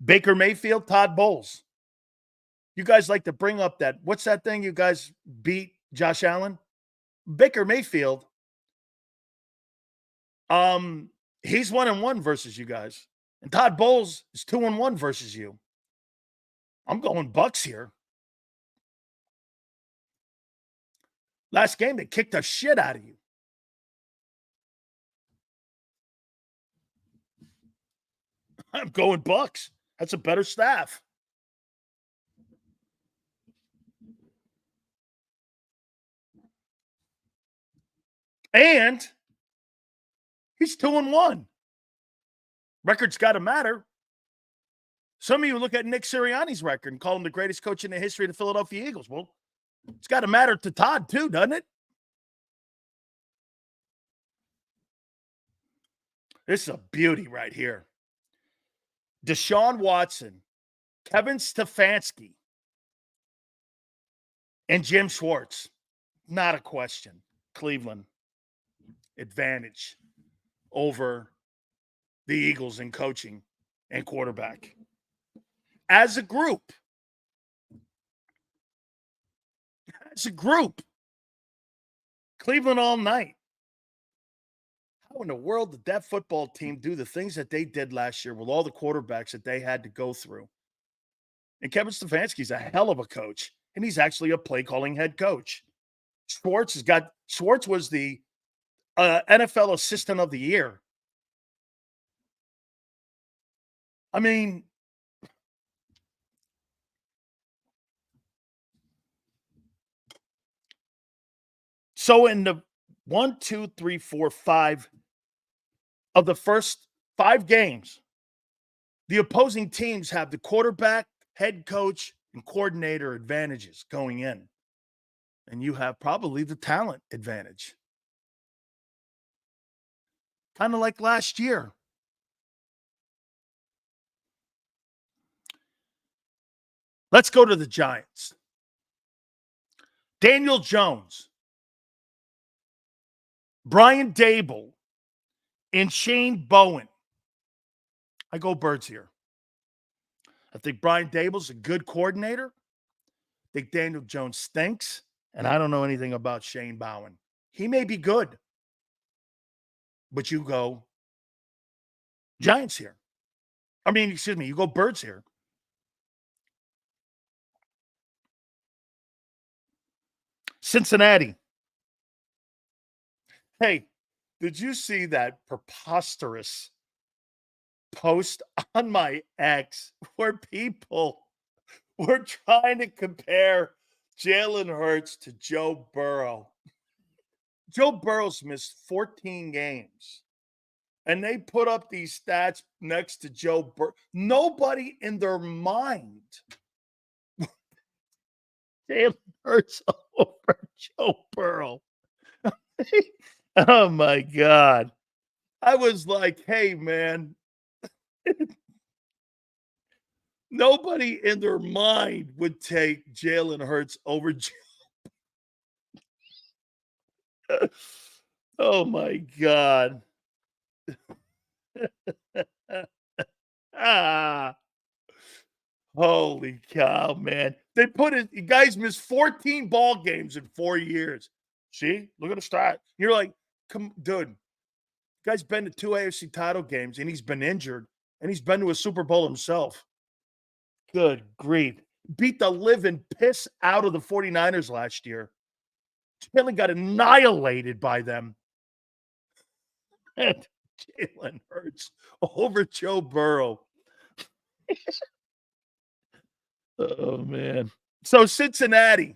Baker Mayfield, Todd Bowles. You guys like to bring up that, what's that thing you guys beat Josh Allen? Baker Mayfield, he's 1-1 versus you guys. And Todd Bowles is 2-1 versus you. I'm going Bucks here. Last game, they kicked the shit out of you. I'm going Bucks. That's a better staff. And he's 2-1. Record's got to matter. Some of you look at Nick Sirianni's record and call him the greatest coach in the history of the Philadelphia Eagles. Well, it's got to matter to Todd too, doesn't it? This is a beauty right here. Deshaun Watson, Kevin Stefanski, and Jim Schwartz. Not a question. Cleveland advantage over the Eagles in coaching and quarterback. As a group, Cleveland all night. How in the world did that football team do the things that they did last year with all the quarterbacks that they had to go through? And Kevin Stefanski's a hell of a coach, and he's actually a play calling head coach. Schwartz was the NFL Assistant of the Year. I mean, so in the 1, 2, 3, 4, 5 of the first 5 games, the opposing teams have the quarterback, head coach, and coordinator advantages going in. And you have probably the talent advantage. Kind of like last year. Let's go to the Giants. Daniel Jones, Brian Dable, and Shane Bowen. I go Birds here. I think Brian Dable's a good coordinator. I think Daniel Jones stinks. And I don't know anything about Shane Bowen. He may be good. But you go Giants here. I mean, excuse me, you go Birds here. Cincinnati. Hey, did you see that preposterous post on my ex where people were trying to compare Jalen Hurts to Joe Burrow? Joe Burrow's missed 14 games. And they put up these stats next to Joe Burrow. Nobody in their mind Jalen Hurts over Joe Burrow. Oh my God. I was like, hey, man. Nobody in their mind would take Jalen Hurts over Joe. Oh my God. Holy cow, man. They put it, you guys missed 14 ball games in 4 years. See, look at the stat. You're like, come, dude. Guy's been to 2 AFC title games and he's been injured and he's been to a Super Bowl himself. Good grief. Beat the living piss out of the 49ers last year. Jalen got annihilated by them. And Jalen Hurts over Joe Burrow. Oh, man. So Cincinnati.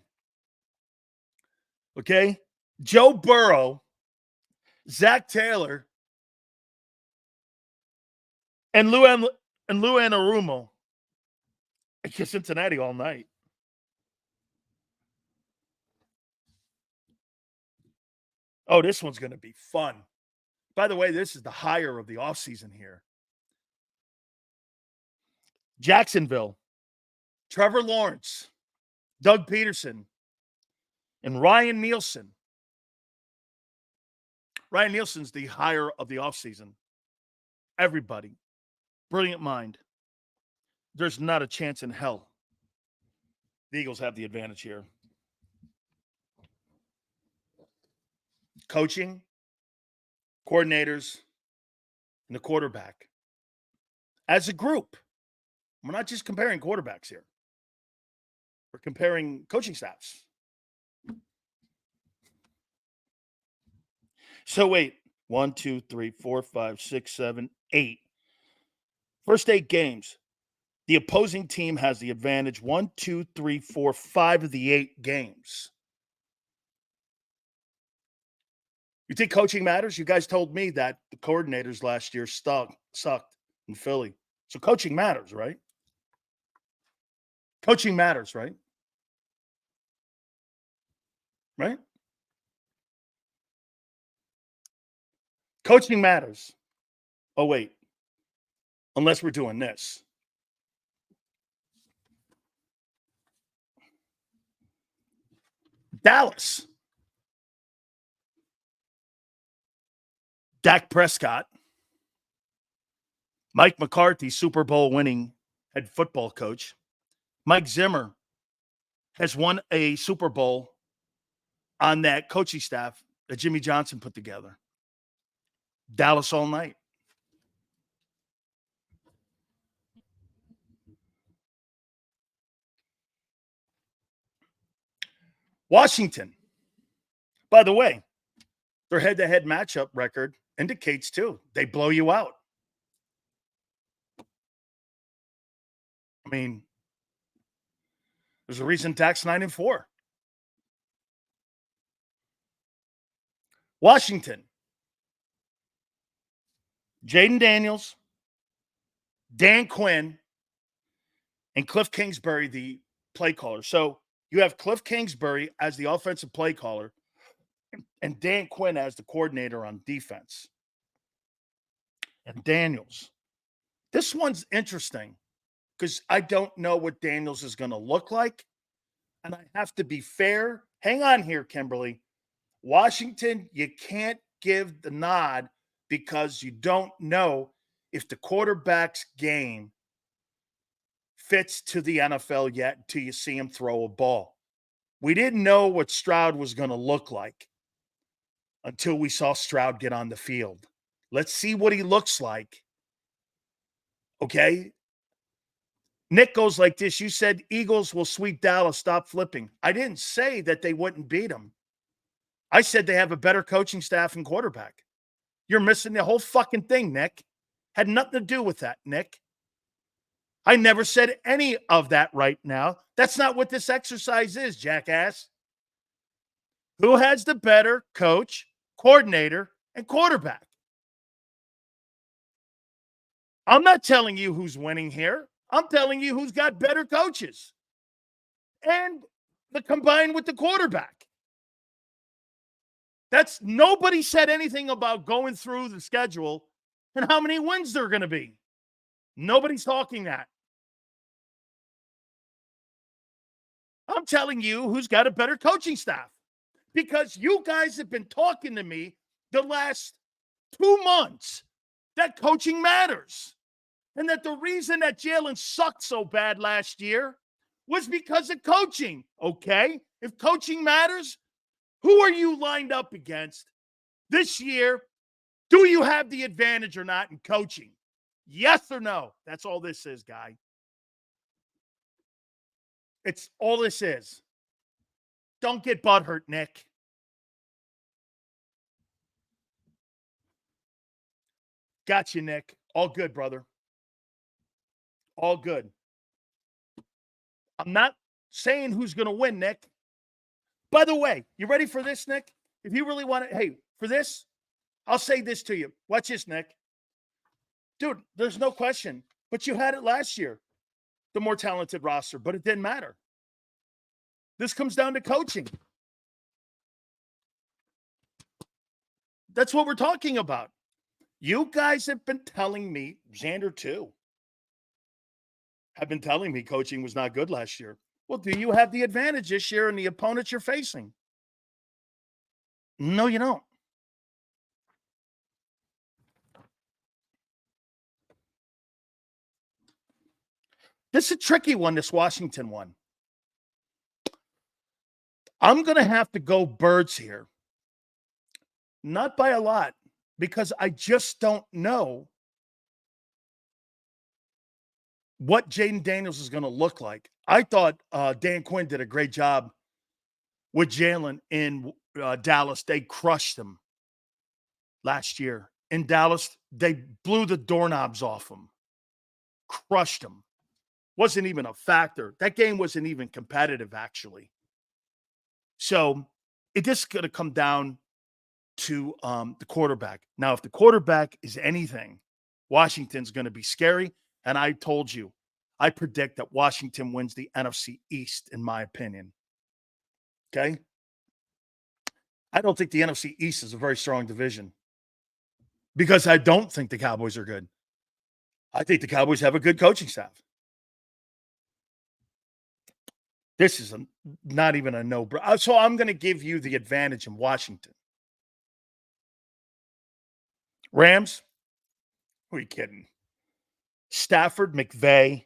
Okay. Joe Burrow, Zach Taylor, and Lou Anarumo. I guess Cincinnati all night. Oh, this one's going to be fun. By the way, this is the hire of the offseason here. Jacksonville, Trevor Lawrence, Doug Peterson, and Ryan Nielsen. Ryan Nielsen's the hire of the offseason. Everybody. Brilliant mind. There's not a chance in hell the Eagles have the advantage here. Coaching, coordinators, and the quarterback. As a group, we're not just comparing quarterbacks here. We're comparing coaching staffs. So wait, 1, 2, 3, 4, 5, 6, 7, 8. First 8 games. The opposing team has the advantage 1, 2, 3, 4, 5 of the 8 games. You think coaching matters? You guys told me that the coordinators last year sucked in Philly. So coaching matters, right? Coaching matters, right? Right? Coaching matters. Oh, wait. Unless we're doing this. Dallas. Dak Prescott. Mike McCarthy, Super Bowl winning head football coach. Mike Zimmer has won a Super Bowl on that coaching staff that Jimmy Johnson put together. Dallas all night. Washington, by the way, their head-to-head matchup record indicates too. They blow you out. I mean, there's a reason Dak's 9-4. Washington, Jaden Daniels, Dan Quinn, and Cliff Kingsbury, the play caller. So you have Cliff Kingsbury as the offensive play caller and Dan Quinn as the coordinator on defense. And Daniels. This one's interesting because I don't know what Daniels is going to look like. And I have to be fair. Hang on here, Kimberly. Washington, you can't give the nod because you don't know if the quarterback's game fits to the NFL yet until you see him throw a ball. We didn't know what Stroud was going to look like until we saw Stroud get on the field. Let's see what he looks like. Okay? Nick goes like this. You said Eagles will sweep Dallas. Stop flipping. I didn't say that they wouldn't beat them. I said they have a better coaching staff and quarterback. You're missing the whole fucking thing, Nick. Had nothing to do with that, Nick. I never said any of that right now. That's not what this exercise is, jackass. Who has the better coach, coordinator, and quarterback? I'm not telling you who's winning here. I'm telling you who's got better coaches and the combined with the quarterback. That's nobody said anything about going through the schedule and how many wins there are going to be. Nobody's talking that. I'm telling you who's got a better coaching staff because you guys have been talking to me the last 2 months that coaching matters and that the reason that Jalen sucked so bad last year was because of coaching. Okay, if coaching matters, who are you lined up against this year? Do you have the advantage or not in coaching? Yes or no? That's all this is, guy. It's all this is. Don't get butthurt, Nick. Got you, Nick. All good, brother. All good. I'm not saying who's going to win, Nick. By the way, you ready for this, Nick? If you really want to, hey, for this, I'll say this to you. Watch this, Nick. Dude, there's no question. But you had it last year, the more talented roster, but it didn't matter. This comes down to coaching. That's what we're talking about. You guys have been telling me, Xander too, have been telling me coaching was not good last year. Well, do you have the advantage this year in the opponents you're facing? No, you don't. This is a tricky one, this Washington one. I'm going to have to go Birds here. Not by a lot, because I just don't know what Jaden Daniels is going to look like. I thought Dan Quinn did a great job with Jalen in Dallas. They crushed him last year. In Dallas, they blew the doorknobs off him, crushed him. Wasn't even a factor. That game wasn't even competitive, actually. So it just going to come down to the quarterback. Now, if the quarterback is anything, Washington's going to be scary. And I told you, I predict that Washington wins the NFC East, in my opinion. Okay? I don't think the NFC East is a very strong division because I don't think the Cowboys are good. I think the Cowboys have a good coaching staff. This is not even a no-brainer. So I'm going to give you the advantage in Washington. Rams? Who are you kidding? Stafford, McVay,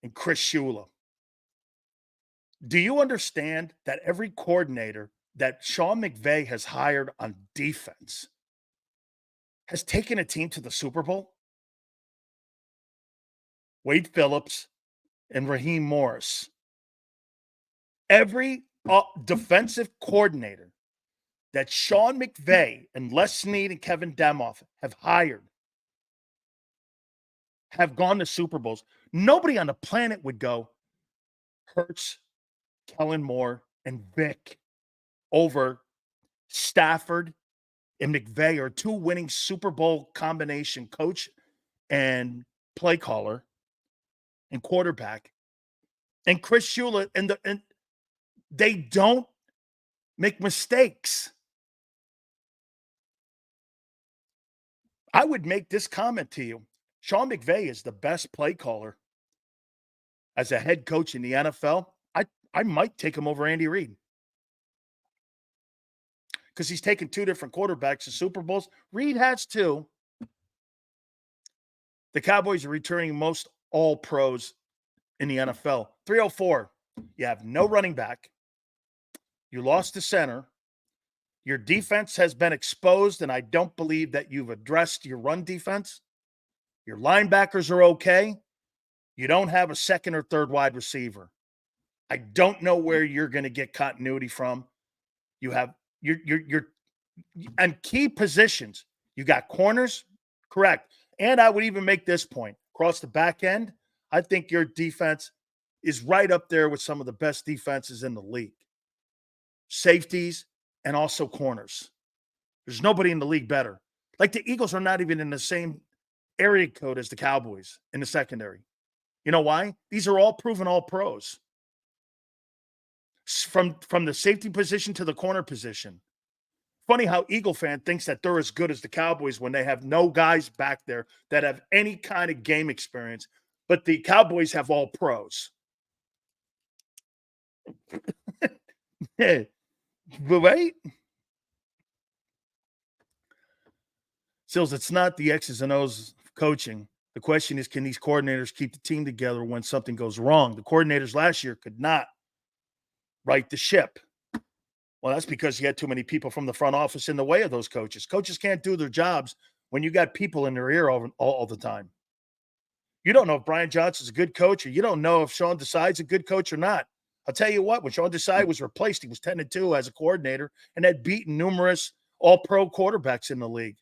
and Chris Shula. Do you understand that every coordinator that Sean McVay has hired on defense has taken a team to the Super Bowl? Wade Phillips and Raheem Morris. Every defensive coordinator that Sean McVay and Les Snead and Kevin Demoff have hired have gone to Super Bowls. Nobody on the planet would go Hurts, Kellen Moore, and Vic over Stafford and McVay are two winning Super Bowl combination coach and play caller and quarterback. And Chris Shula and they don't make mistakes. I would make this comment to you. Sean McVay is the best play caller as a head coach in the NFL. I might take him over Andy Reid because he's taken two different quarterbacks to Super Bowls. Reid has two. The Cowboys are returning most all pros in the NFL. 304. You have no running back. You lost the center. Your defense has been exposed, and I don't believe that you've addressed your run defense. Your linebackers are okay. You don't have a second or third wide receiver. I don't know where you're going to get continuity from. You have you're and key positions. You got corners, correct. And I would even make this point. Across the back end, I think your defense is right up there with some of the best defenses in the league. Safeties and also corners. There's nobody in the league better. Like the Eagles are not even in the same area code as the Cowboys in the secondary. You know why? These are all proven all pros. From the safety position to the corner position. Funny how Eagle fan thinks that they're as good as the Cowboys when they have no guys back there that have any kind of game experience, but the Cowboys have all pros. Right? Sills, it's not the X's and O's of coaching. The question is, can these coordinators keep the team together when something goes wrong? The coordinators last year could not right the ship. Well, that's because you had too many people from the front office in the way of those coaches. Coaches can't do their jobs when you got people in their ear all the time. You don't know if Brian Johnson's a good coach, or you don't know if Sean Desai's a good coach or not. I'll tell you what, when Sean Desai was replaced, he was 10-2 as a coordinator and had beaten numerous all-pro quarterbacks in the league.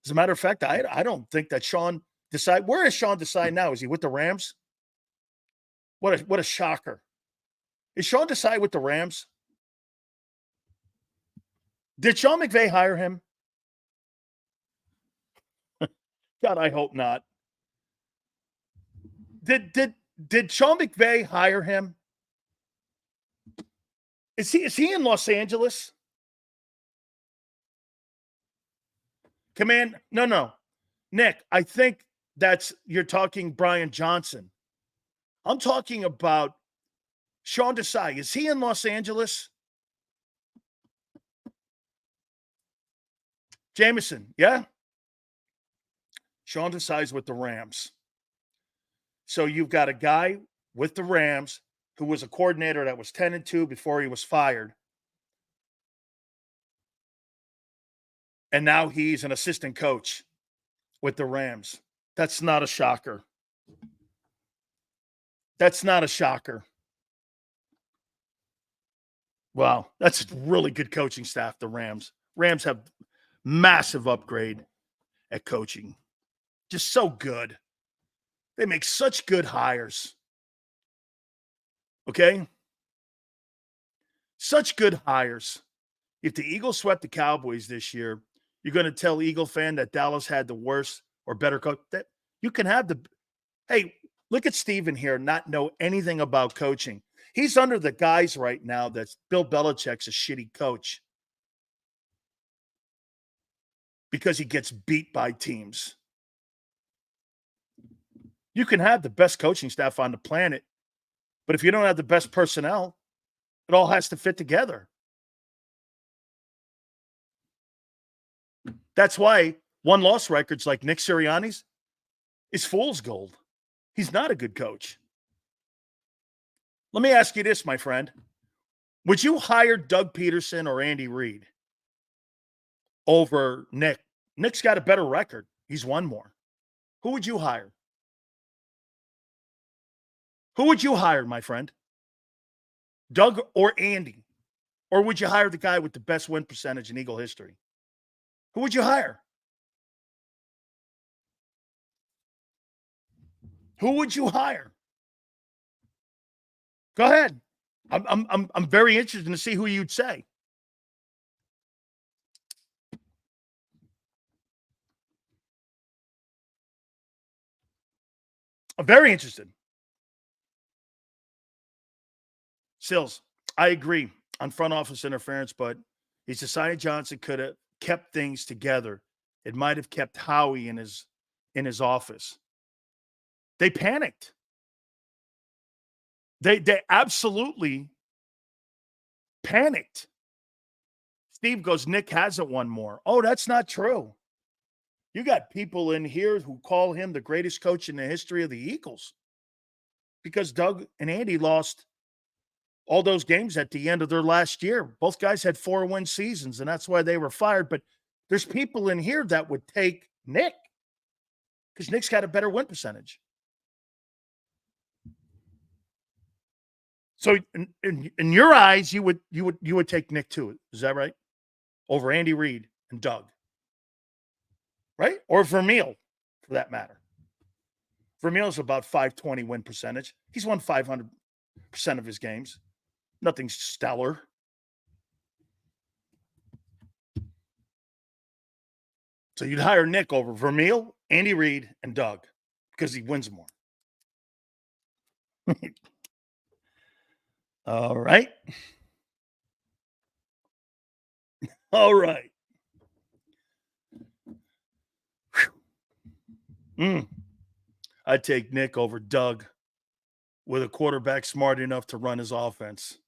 As a matter of fact, I don't think that Sean Desai – where is Sean Desai now? Is he with the Rams? What a shocker. Is Sean Desai with the Rams? Did Sean McVay hire him? God, I hope not. Did Sean McVay hire him? Is he in Los Angeles? Command? No. Nick, I think you're talking Brian Johnson. I'm talking about Sean Desai. Is he in Los Angeles? Jameson, yeah? Sean Desai's with the Rams. So you've got a guy with the Rams who was a coordinator that was 10-2 before he was fired. And now he's an assistant coach with the Rams. That's not a shocker. That's not a shocker. Wow, that's a really good coaching staff, the Rams. Rams have massive upgrade at coaching. Just so good. They make such good hires. Okay? Such good hires. If the Eagles swept the Cowboys this year, you're going to tell Eagle fan that Dallas had the worst or better coach. That you can have the – hey, look at Steven here not know anything about coaching. He's under the guise right now that Bill Belichick's a shitty coach because he gets beat by teams. You can have the best coaching staff on the planet, but if you don't have the best personnel, it all has to fit together. That's why one-loss records like Nick Sirianni's is fool's gold. He's not a good coach. Let me ask you this, my friend. Would you hire Doug Peterson or Andy Reid over Nick Nick's got a better record. He's won more. Who would you hire? Who would you hire, my friend? Doug or Andy? Or would you hire the guy with the best win percentage in Eagle history? Who would you hire? Who would you hire? Go ahead. I'm very interested to see who you'd say. I'm very interested. Sills, I agree on front office interference, but he's decided Johnson could have kept things together. It might have kept Howie in his office. They panicked. They absolutely panicked. Steve goes, Nick hasn't won more. Oh, that's not true. You got people in here who call him the greatest coach in the history of the Eagles because Doug and Andy lost all those games at the end of their last year. Both guys had 4-win seasons, and that's why they were fired. But there's people in here that would take Nick because Nick's got a better win percentage. So in your eyes, you would take Nick too. Is that right? Over Andy Reid and Doug. Right? Or Vermeil, for that matter. Vermeil's about 520 win percentage. He's won 500% of his games. Nothing stellar. So you'd hire Nick over Vermeil, Andy Reid, and Doug because he wins more. All right. All right. I'd take Nick over Doug with a quarterback smart enough to run his offense.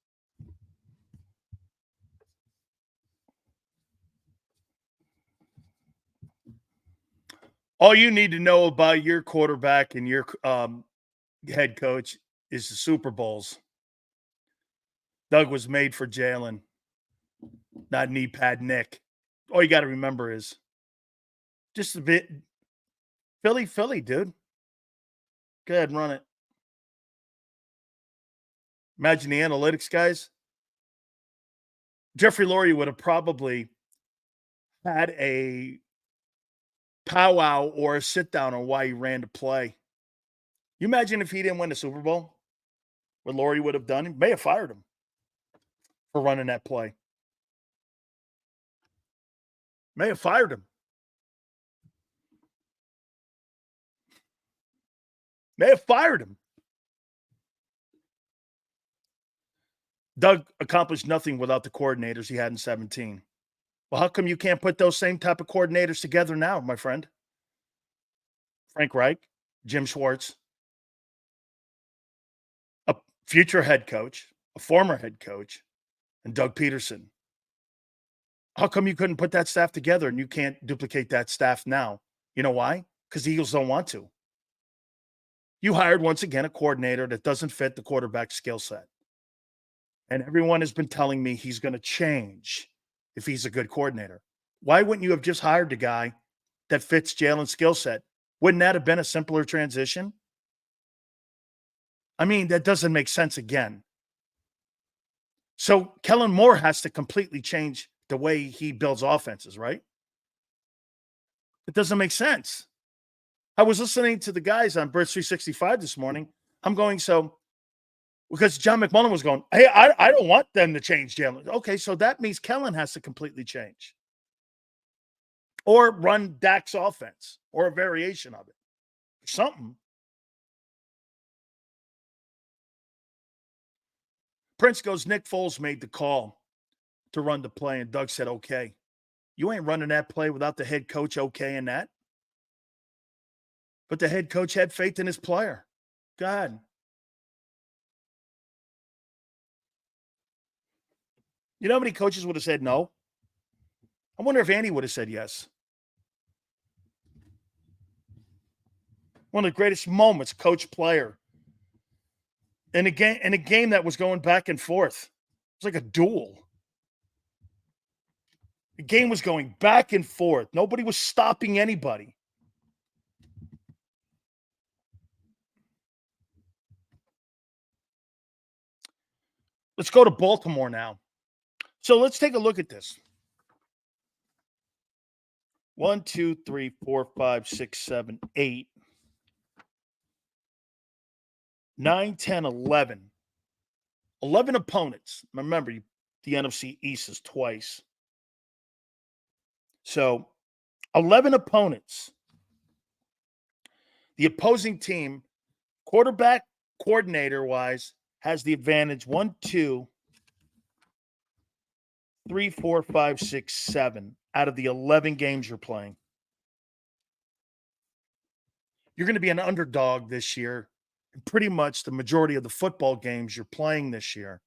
All you need to know about your quarterback and your head coach is the Super Bowls. Doug was made for Jalen, not knee pad Nick. All you got to remember is just a bit Philly, dude. Go ahead and run it. Imagine the analytics guys. Jeffrey Lurie would have probably had a powwow or a sit down on why he ran the play. You imagine if he didn't win the Super Bowl, what Lurie would have done? He may have fired him for running that play. May have fired him. May have fired him. Doug accomplished nothing without the coordinators he had in 17. Well, how come you can't put those same type of coordinators together now, my friend? Frank Reich, Jim Schwartz, a future head coach, a former head coach, and Doug Peterson. How come you couldn't put that staff together and you can't duplicate that staff now? You know why? Because the Eagles don't want to. You hired, once again, a coordinator that doesn't fit the quarterback skill set. And everyone has been telling me he's going to change if he's a good coordinator. Why wouldn't you have just hired the guy that fits Jalen's skill set? Wouldn't that have been a simpler transition? I mean, that doesn't make sense again. So Kellen Moore has to completely change the way he builds offenses, right? It doesn't make sense. I was listening to the guys on Birds 365 this morning. I'm going, because John McMullen was going, hey, I don't want them to change Jalen. Okay, so that means Kellen has to completely change. Or run Dak's offense, or a variation of it. Something. Prince goes, Nick Foles made the call to run the play, and Doug said, okay. You ain't running that play without the head coach okaying that. But the head coach had faith in his player. God. You know how many coaches would have said no? I wonder if Andy would have said yes. One of the greatest moments, coach-player. In a game that was going back and forth. It was like a duel. The game was going back and forth. Nobody was stopping anybody. Let's go to Baltimore now. So let's take a look at this. 1, 2, 3, 4, 5, 6, 7, 8, 9, 10, 11. 11 opponents. Remember, the NFC East is twice. So 11 opponents. The opposing team, quarterback, coordinator wise, has the advantage 1, 2, 3, 4, 5, 6, 7 out of the 11 games you're playing. You're going to be an underdog this year in pretty much the majority of the football games you're playing this year.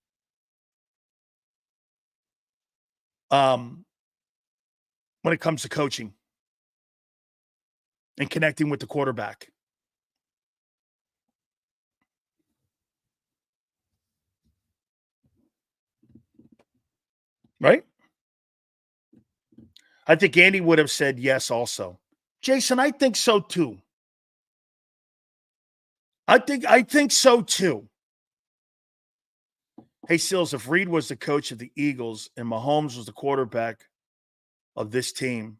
When it comes to coaching and connecting with the quarterback. Right? I think Andy would have said yes also. Jason, I think so too. I think so too. Hey, Sills, if Reed was the coach of the Eagles and Mahomes was the quarterback of this team,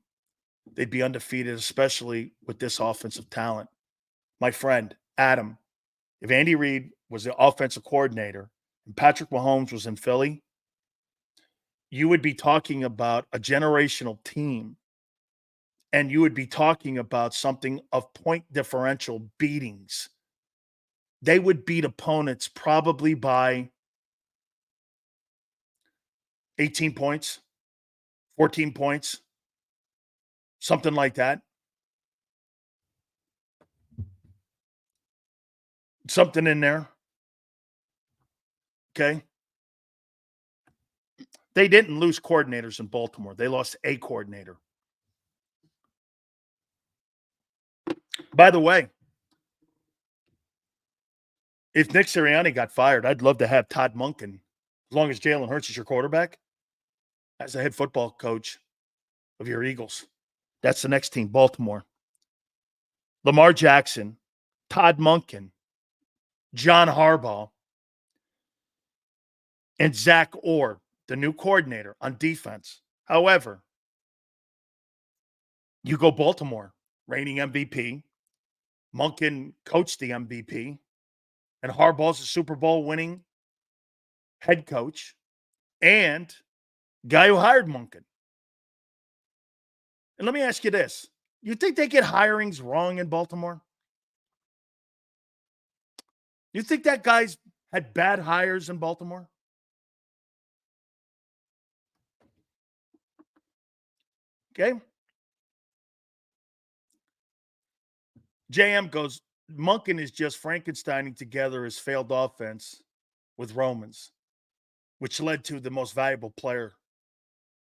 they'd be undefeated, especially with this offensive talent. My friend, Adam, if Andy Reid was the offensive coordinator and Patrick Mahomes was in Philly, you would be talking about a generational team, and you would be talking about something of point differential beatings. They would beat opponents probably by 18 points, 14 points, something like that. Something in there. Okay. They didn't lose coordinators in Baltimore. They lost a coordinator. By the way, if Nick Sirianni got fired, I'd love to have Todd Monken, as long as Jalen Hurts is your quarterback, as the head football coach of your Eagles. That's the next team, Baltimore. Lamar Jackson, Todd Monken, John Harbaugh, and Zach Orr, the new coordinator on defense. However, you go Baltimore, reigning MVP. Monken coached the MVP, and Harbaugh's a Super Bowl winning head coach and guy who hired Monken. And let me ask you this. You think they get hirings wrong in Baltimore? You think that guy's had bad hires in Baltimore? Okay. JM goes, Monken is just Frankensteining together his failed offense with Romans, which led to the most valuable player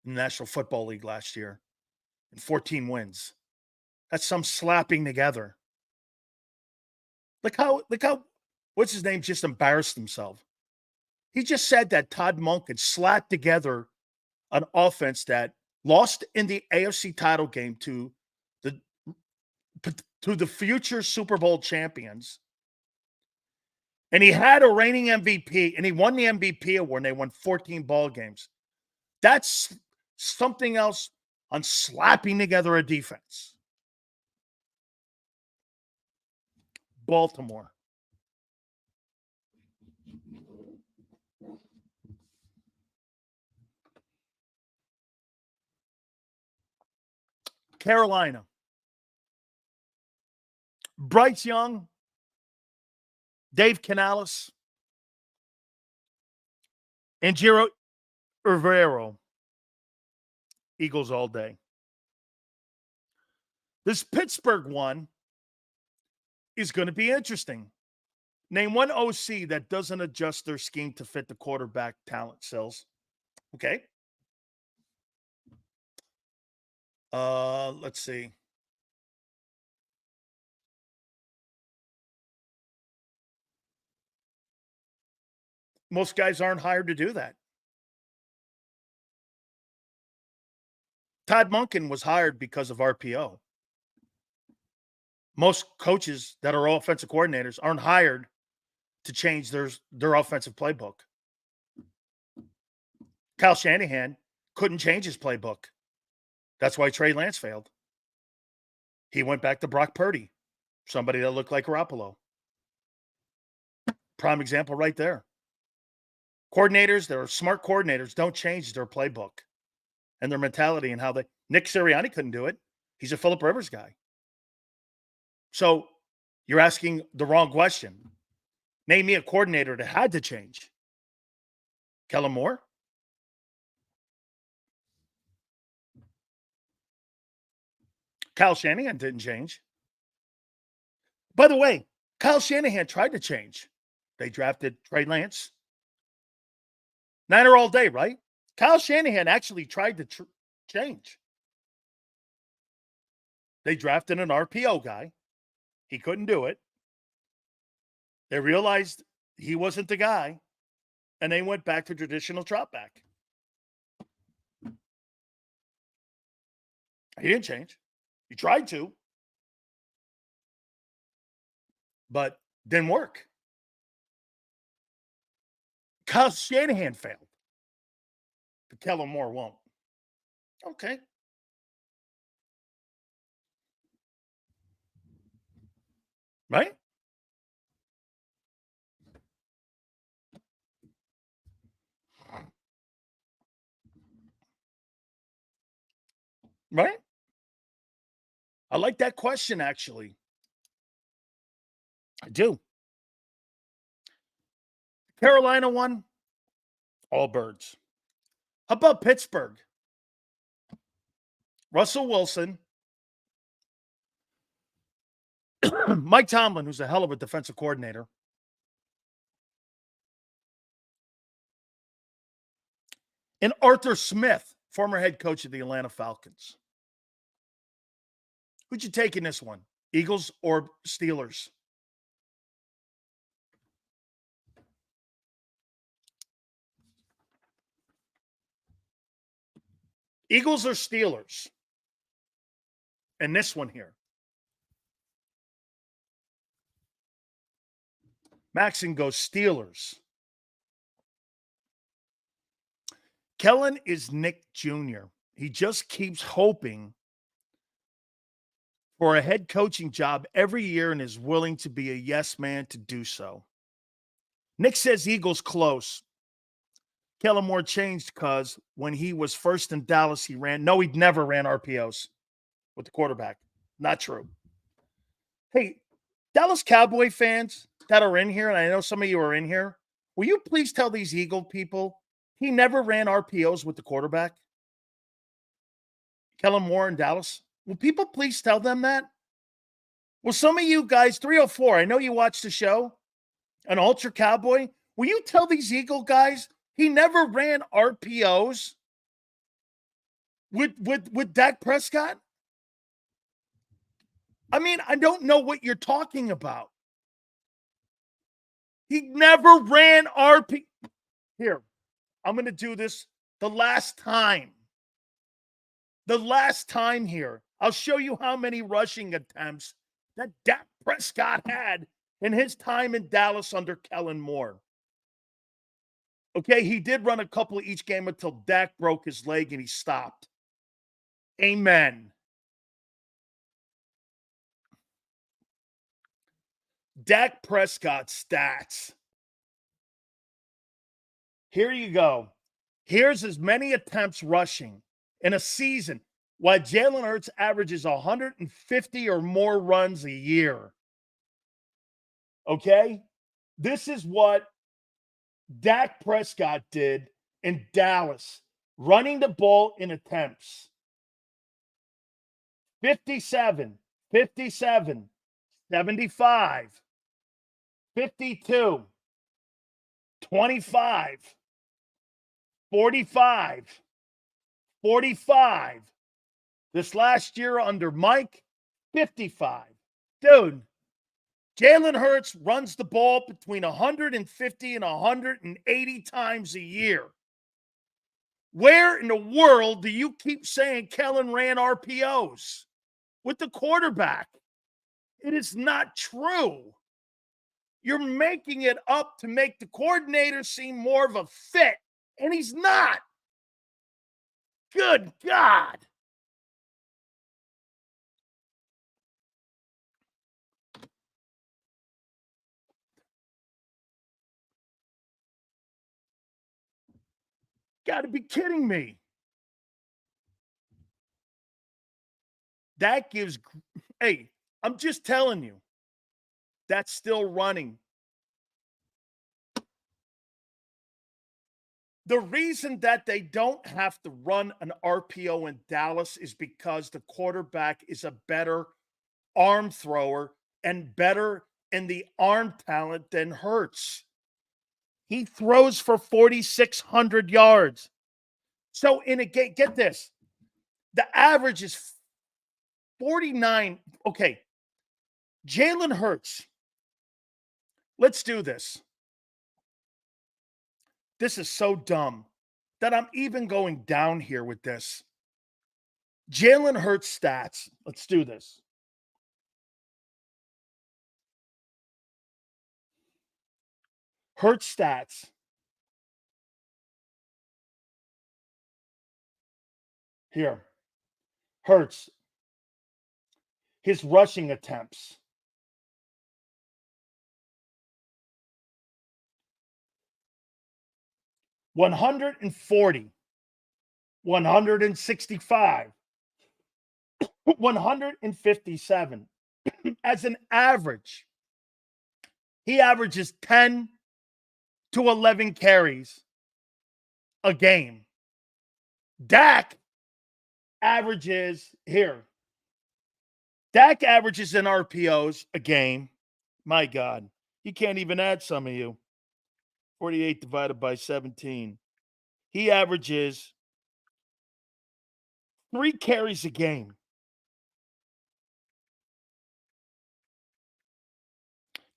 in the National Football League last year and 14 wins. That's some slapping together. Look how, what's his name just embarrassed himself. He just said that Todd Monken slapped together an offense that lost in the AFC title game to the future Super Bowl champions. And he had a reigning MVP, and he won the MVP award, and they won 14 ball games. That's something else on slapping together a defense. Baltimore. Carolina. Bryce Young, Dave Canales, and Giro Rivero. Eagles all day. This Pittsburgh one is going to be interesting. Name one OC that doesn't adjust their scheme to fit the quarterback talent cells. Okay. Let's see. Most guys aren't hired to do that. Todd Monken was hired because of RPO. Most coaches that are offensive coordinators aren't hired to change their offensive playbook. Kyle Shanahan couldn't change his playbook. That's why Trey Lance failed. He went back to Brock Purdy, somebody that looked like Garoppolo. Prime example right there. Coordinators, they're smart coordinators, don't change their playbook and their mentality and how they. Nick Sirianni couldn't do it. He's a Phillip Rivers guy. So you're asking the wrong question. Name me a coordinator that had to change. Kellen Moore? Kyle Shanahan didn't change. By the way, Kyle Shanahan tried to change. They drafted Trey Lance. Niner all day, right? Kyle Shanahan actually tried to change. They drafted an RPO guy. He couldn't do it. They realized he wasn't the guy, and they went back to traditional drop back. He didn't change. He tried to, but didn't work. Kyle Shanahan failed, but Kellen Moore won't. Okay. Right? Right? I like that question, actually. I do. Carolina won. All birds. How about Pittsburgh? Russell Wilson. Mike Tomlin, who's a hell of a defensive coordinator. And Arthur Smith, former head coach of the Atlanta Falcons. Who'd you take in this one? Eagles or Steelers? Eagles or Steelers? And this one here. Maxon goes Steelers. Kellen is Nick Jr. He just keeps hoping for a head coaching job every year and is willing to be a yes man to do so. Nick says Eagles close. Kellen Moore changed because when he was first in Dallas, he never ran RPOs with the quarterback. Not true. Hey, Dallas Cowboy fans that are in here, and I know some of you are in here, will you please tell these Eagle people he never ran RPOs with the quarterback? Kellen Moore in Dallas. Will people please tell them that? Will some of you guys, 304, I know you watch the show, an Ultra Cowboy, will you tell these Eagle guys he never ran RPOs with Dak Prescott? I mean, I don't know what you're talking about. He never ran RP. Here, I'm going to do this the last time. The last time here. I'll show you how many rushing attempts that Dak Prescott had in his time in Dallas under Kellen Moore. Okay, he did run a couple each game until Dak broke his leg and he stopped. Amen. Dak Prescott stats. Here you go. Here's as many attempts rushing in a season, while Jalen Hurts averages 150 or more runs a year. Okay? This is what Dak Prescott did in Dallas, running the ball in attempts. 57, 57, 75, 52, 25, 45, 45. This last year under Mike, 55. Dude, Jalen Hurts runs the ball between 150 and 180 times a year. Where in the world do you keep saying Kellen ran RPOs with the quarterback? It is not true. You're making it up to make the coordinator seem more of a fit, and he's not. Good God. Got to be kidding me. That gives, hey, I'm just telling you, that's still running. The reason that they don't have to run an RPO in Dallas is because the quarterback is a better arm thrower and better in the arm talent than Hurts. He throws for 4,600 yards. So in a game, get this, the average is 49. Okay, Jalen Hurts. Let's do this. This is so dumb that I'm even going down here with this. Jalen Hurts stats. Let's do this. Hurts stats. Here. Hurts. His rushing attempts. $140, 165, 157. As an average, he averages 10 to 11 carries a game. Dak averages here. Dak averages in RPOs a game. My God, you can't even add some of you. 48 divided by 17. He averages 3 carries a game.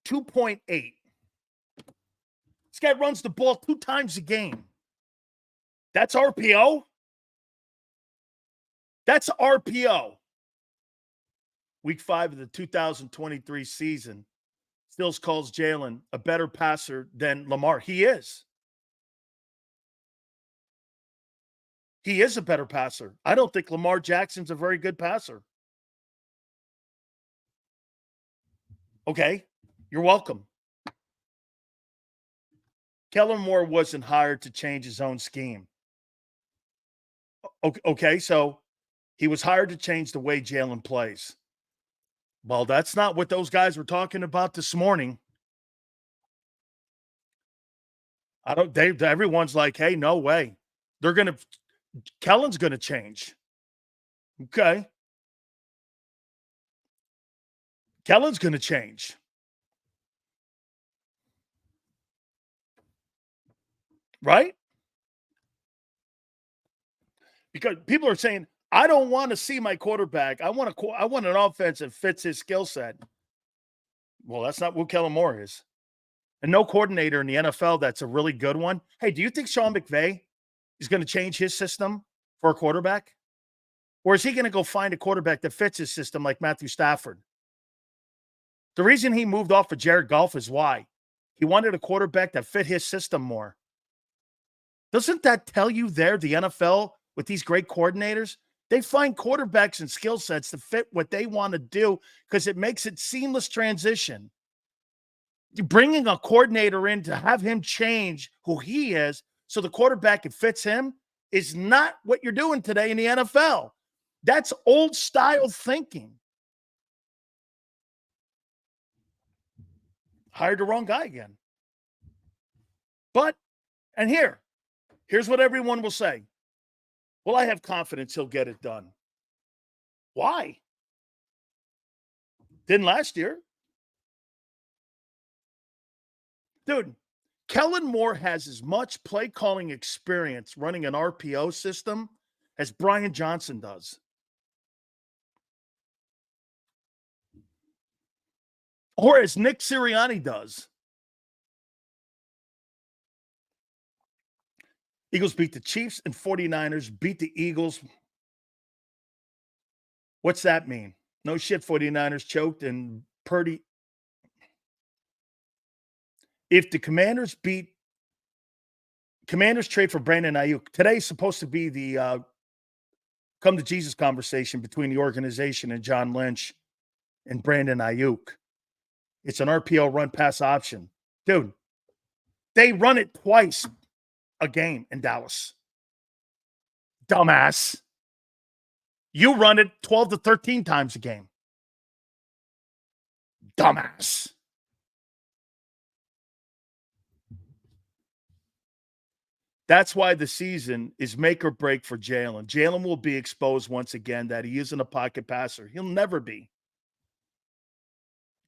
2.8. This guy runs the ball 2 times a game. That's RPO? That's RPO. Week 5 of the 2023 season. Stills calls Jalen a better passer than Lamar. He is. He is a better passer. I don't think Lamar Jackson's a very good passer. Okay, you're welcome. Kellen Moore wasn't hired to change his own scheme. Okay, so he was hired to change the way Jalen plays. Well, that's not what those guys were talking about this morning. Everyone's like, hey, no way. Kellen's going to change. Okay. Kellen's going to change. Right? Because people are saying, I don't want to see my quarterback. I want an offense that fits his skill set. Well, that's not what Kellen Moore is. And no coordinator in the NFL that's a really good one. Hey, do you think Sean McVay is going to change his system for a quarterback? Or is he going to go find a quarterback that fits his system like Matthew Stafford? The reason he moved off of Jared Goff is why. He wanted a quarterback that fit his system more. Doesn't that tell you the NFL, with these great coordinators, they find quarterbacks and skill sets to fit what they want to do because it makes it seamless transition. Bringing a coordinator in to have him change who he is so the quarterback it fits him is not what you're doing today in the NFL. That's old style thinking. Hired the wrong guy again. But, and here's what everyone will say. Well, I have confidence he'll get it done. Why? Didn't last year. Dude, Kellen Moore has as much play calling experience running an RPO system as Brian Johnson does. Or as Nick Sirianni does. Eagles beat the Chiefs and 49ers beat the Eagles. What's that mean? No shit, 49ers choked and Purdy. If the Commanders trade for Brandon Ayuk, today's supposed to be the come to Jesus conversation between the organization and John Lynch and Brandon Ayuk. It's an RPO run pass option. Dude, they run it twice a game in Dallas. Dumbass. You run it 12 to 13 times a game. Dumbass. That's why the season is make or break for Jalen. Jalen will be exposed once again that he isn't a pocket passer. He'll never be.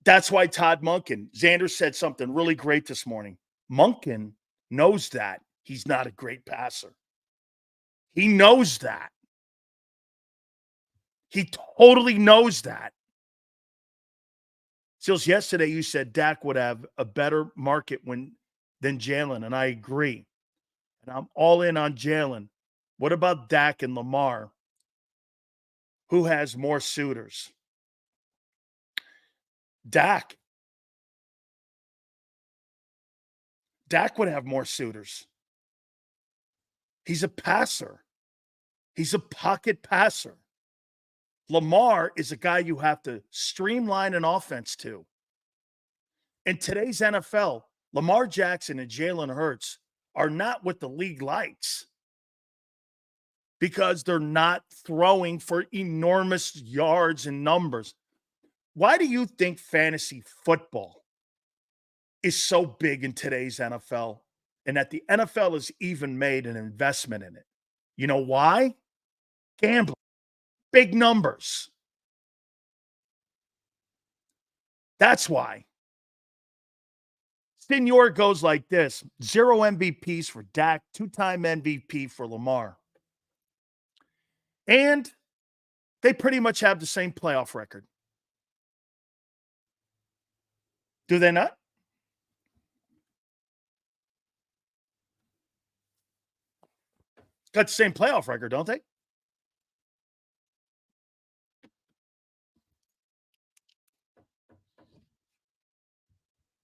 That's why Todd Monken, Xander said something really great this morning. Monken knows that he's not a great passer. He knows that. He totally knows that. Sills, yesterday you said Dak would have a better market than Jalen, and I agree. And I'm all in on Jalen. What about Dak and Lamar? Who has more suitors? Dak. Dak would have more suitors. He's a passer. He's a pocket passer. Lamar is a guy you have to streamline an offense to. In today's NFL, Lamar Jackson and Jalen Hurts are not what the league likes because they're not throwing for enormous yards and numbers. Why do you think fantasy football is so big in today's NFL and that the NFL has even made an investment in it? You know why? Gambling. Big numbers. That's why. Senior goes like this: 0 MVPs for Dak, 2-time MVP for Lamar. And they pretty much have the same playoff record. Do they not? Got the same playoff record, don't they?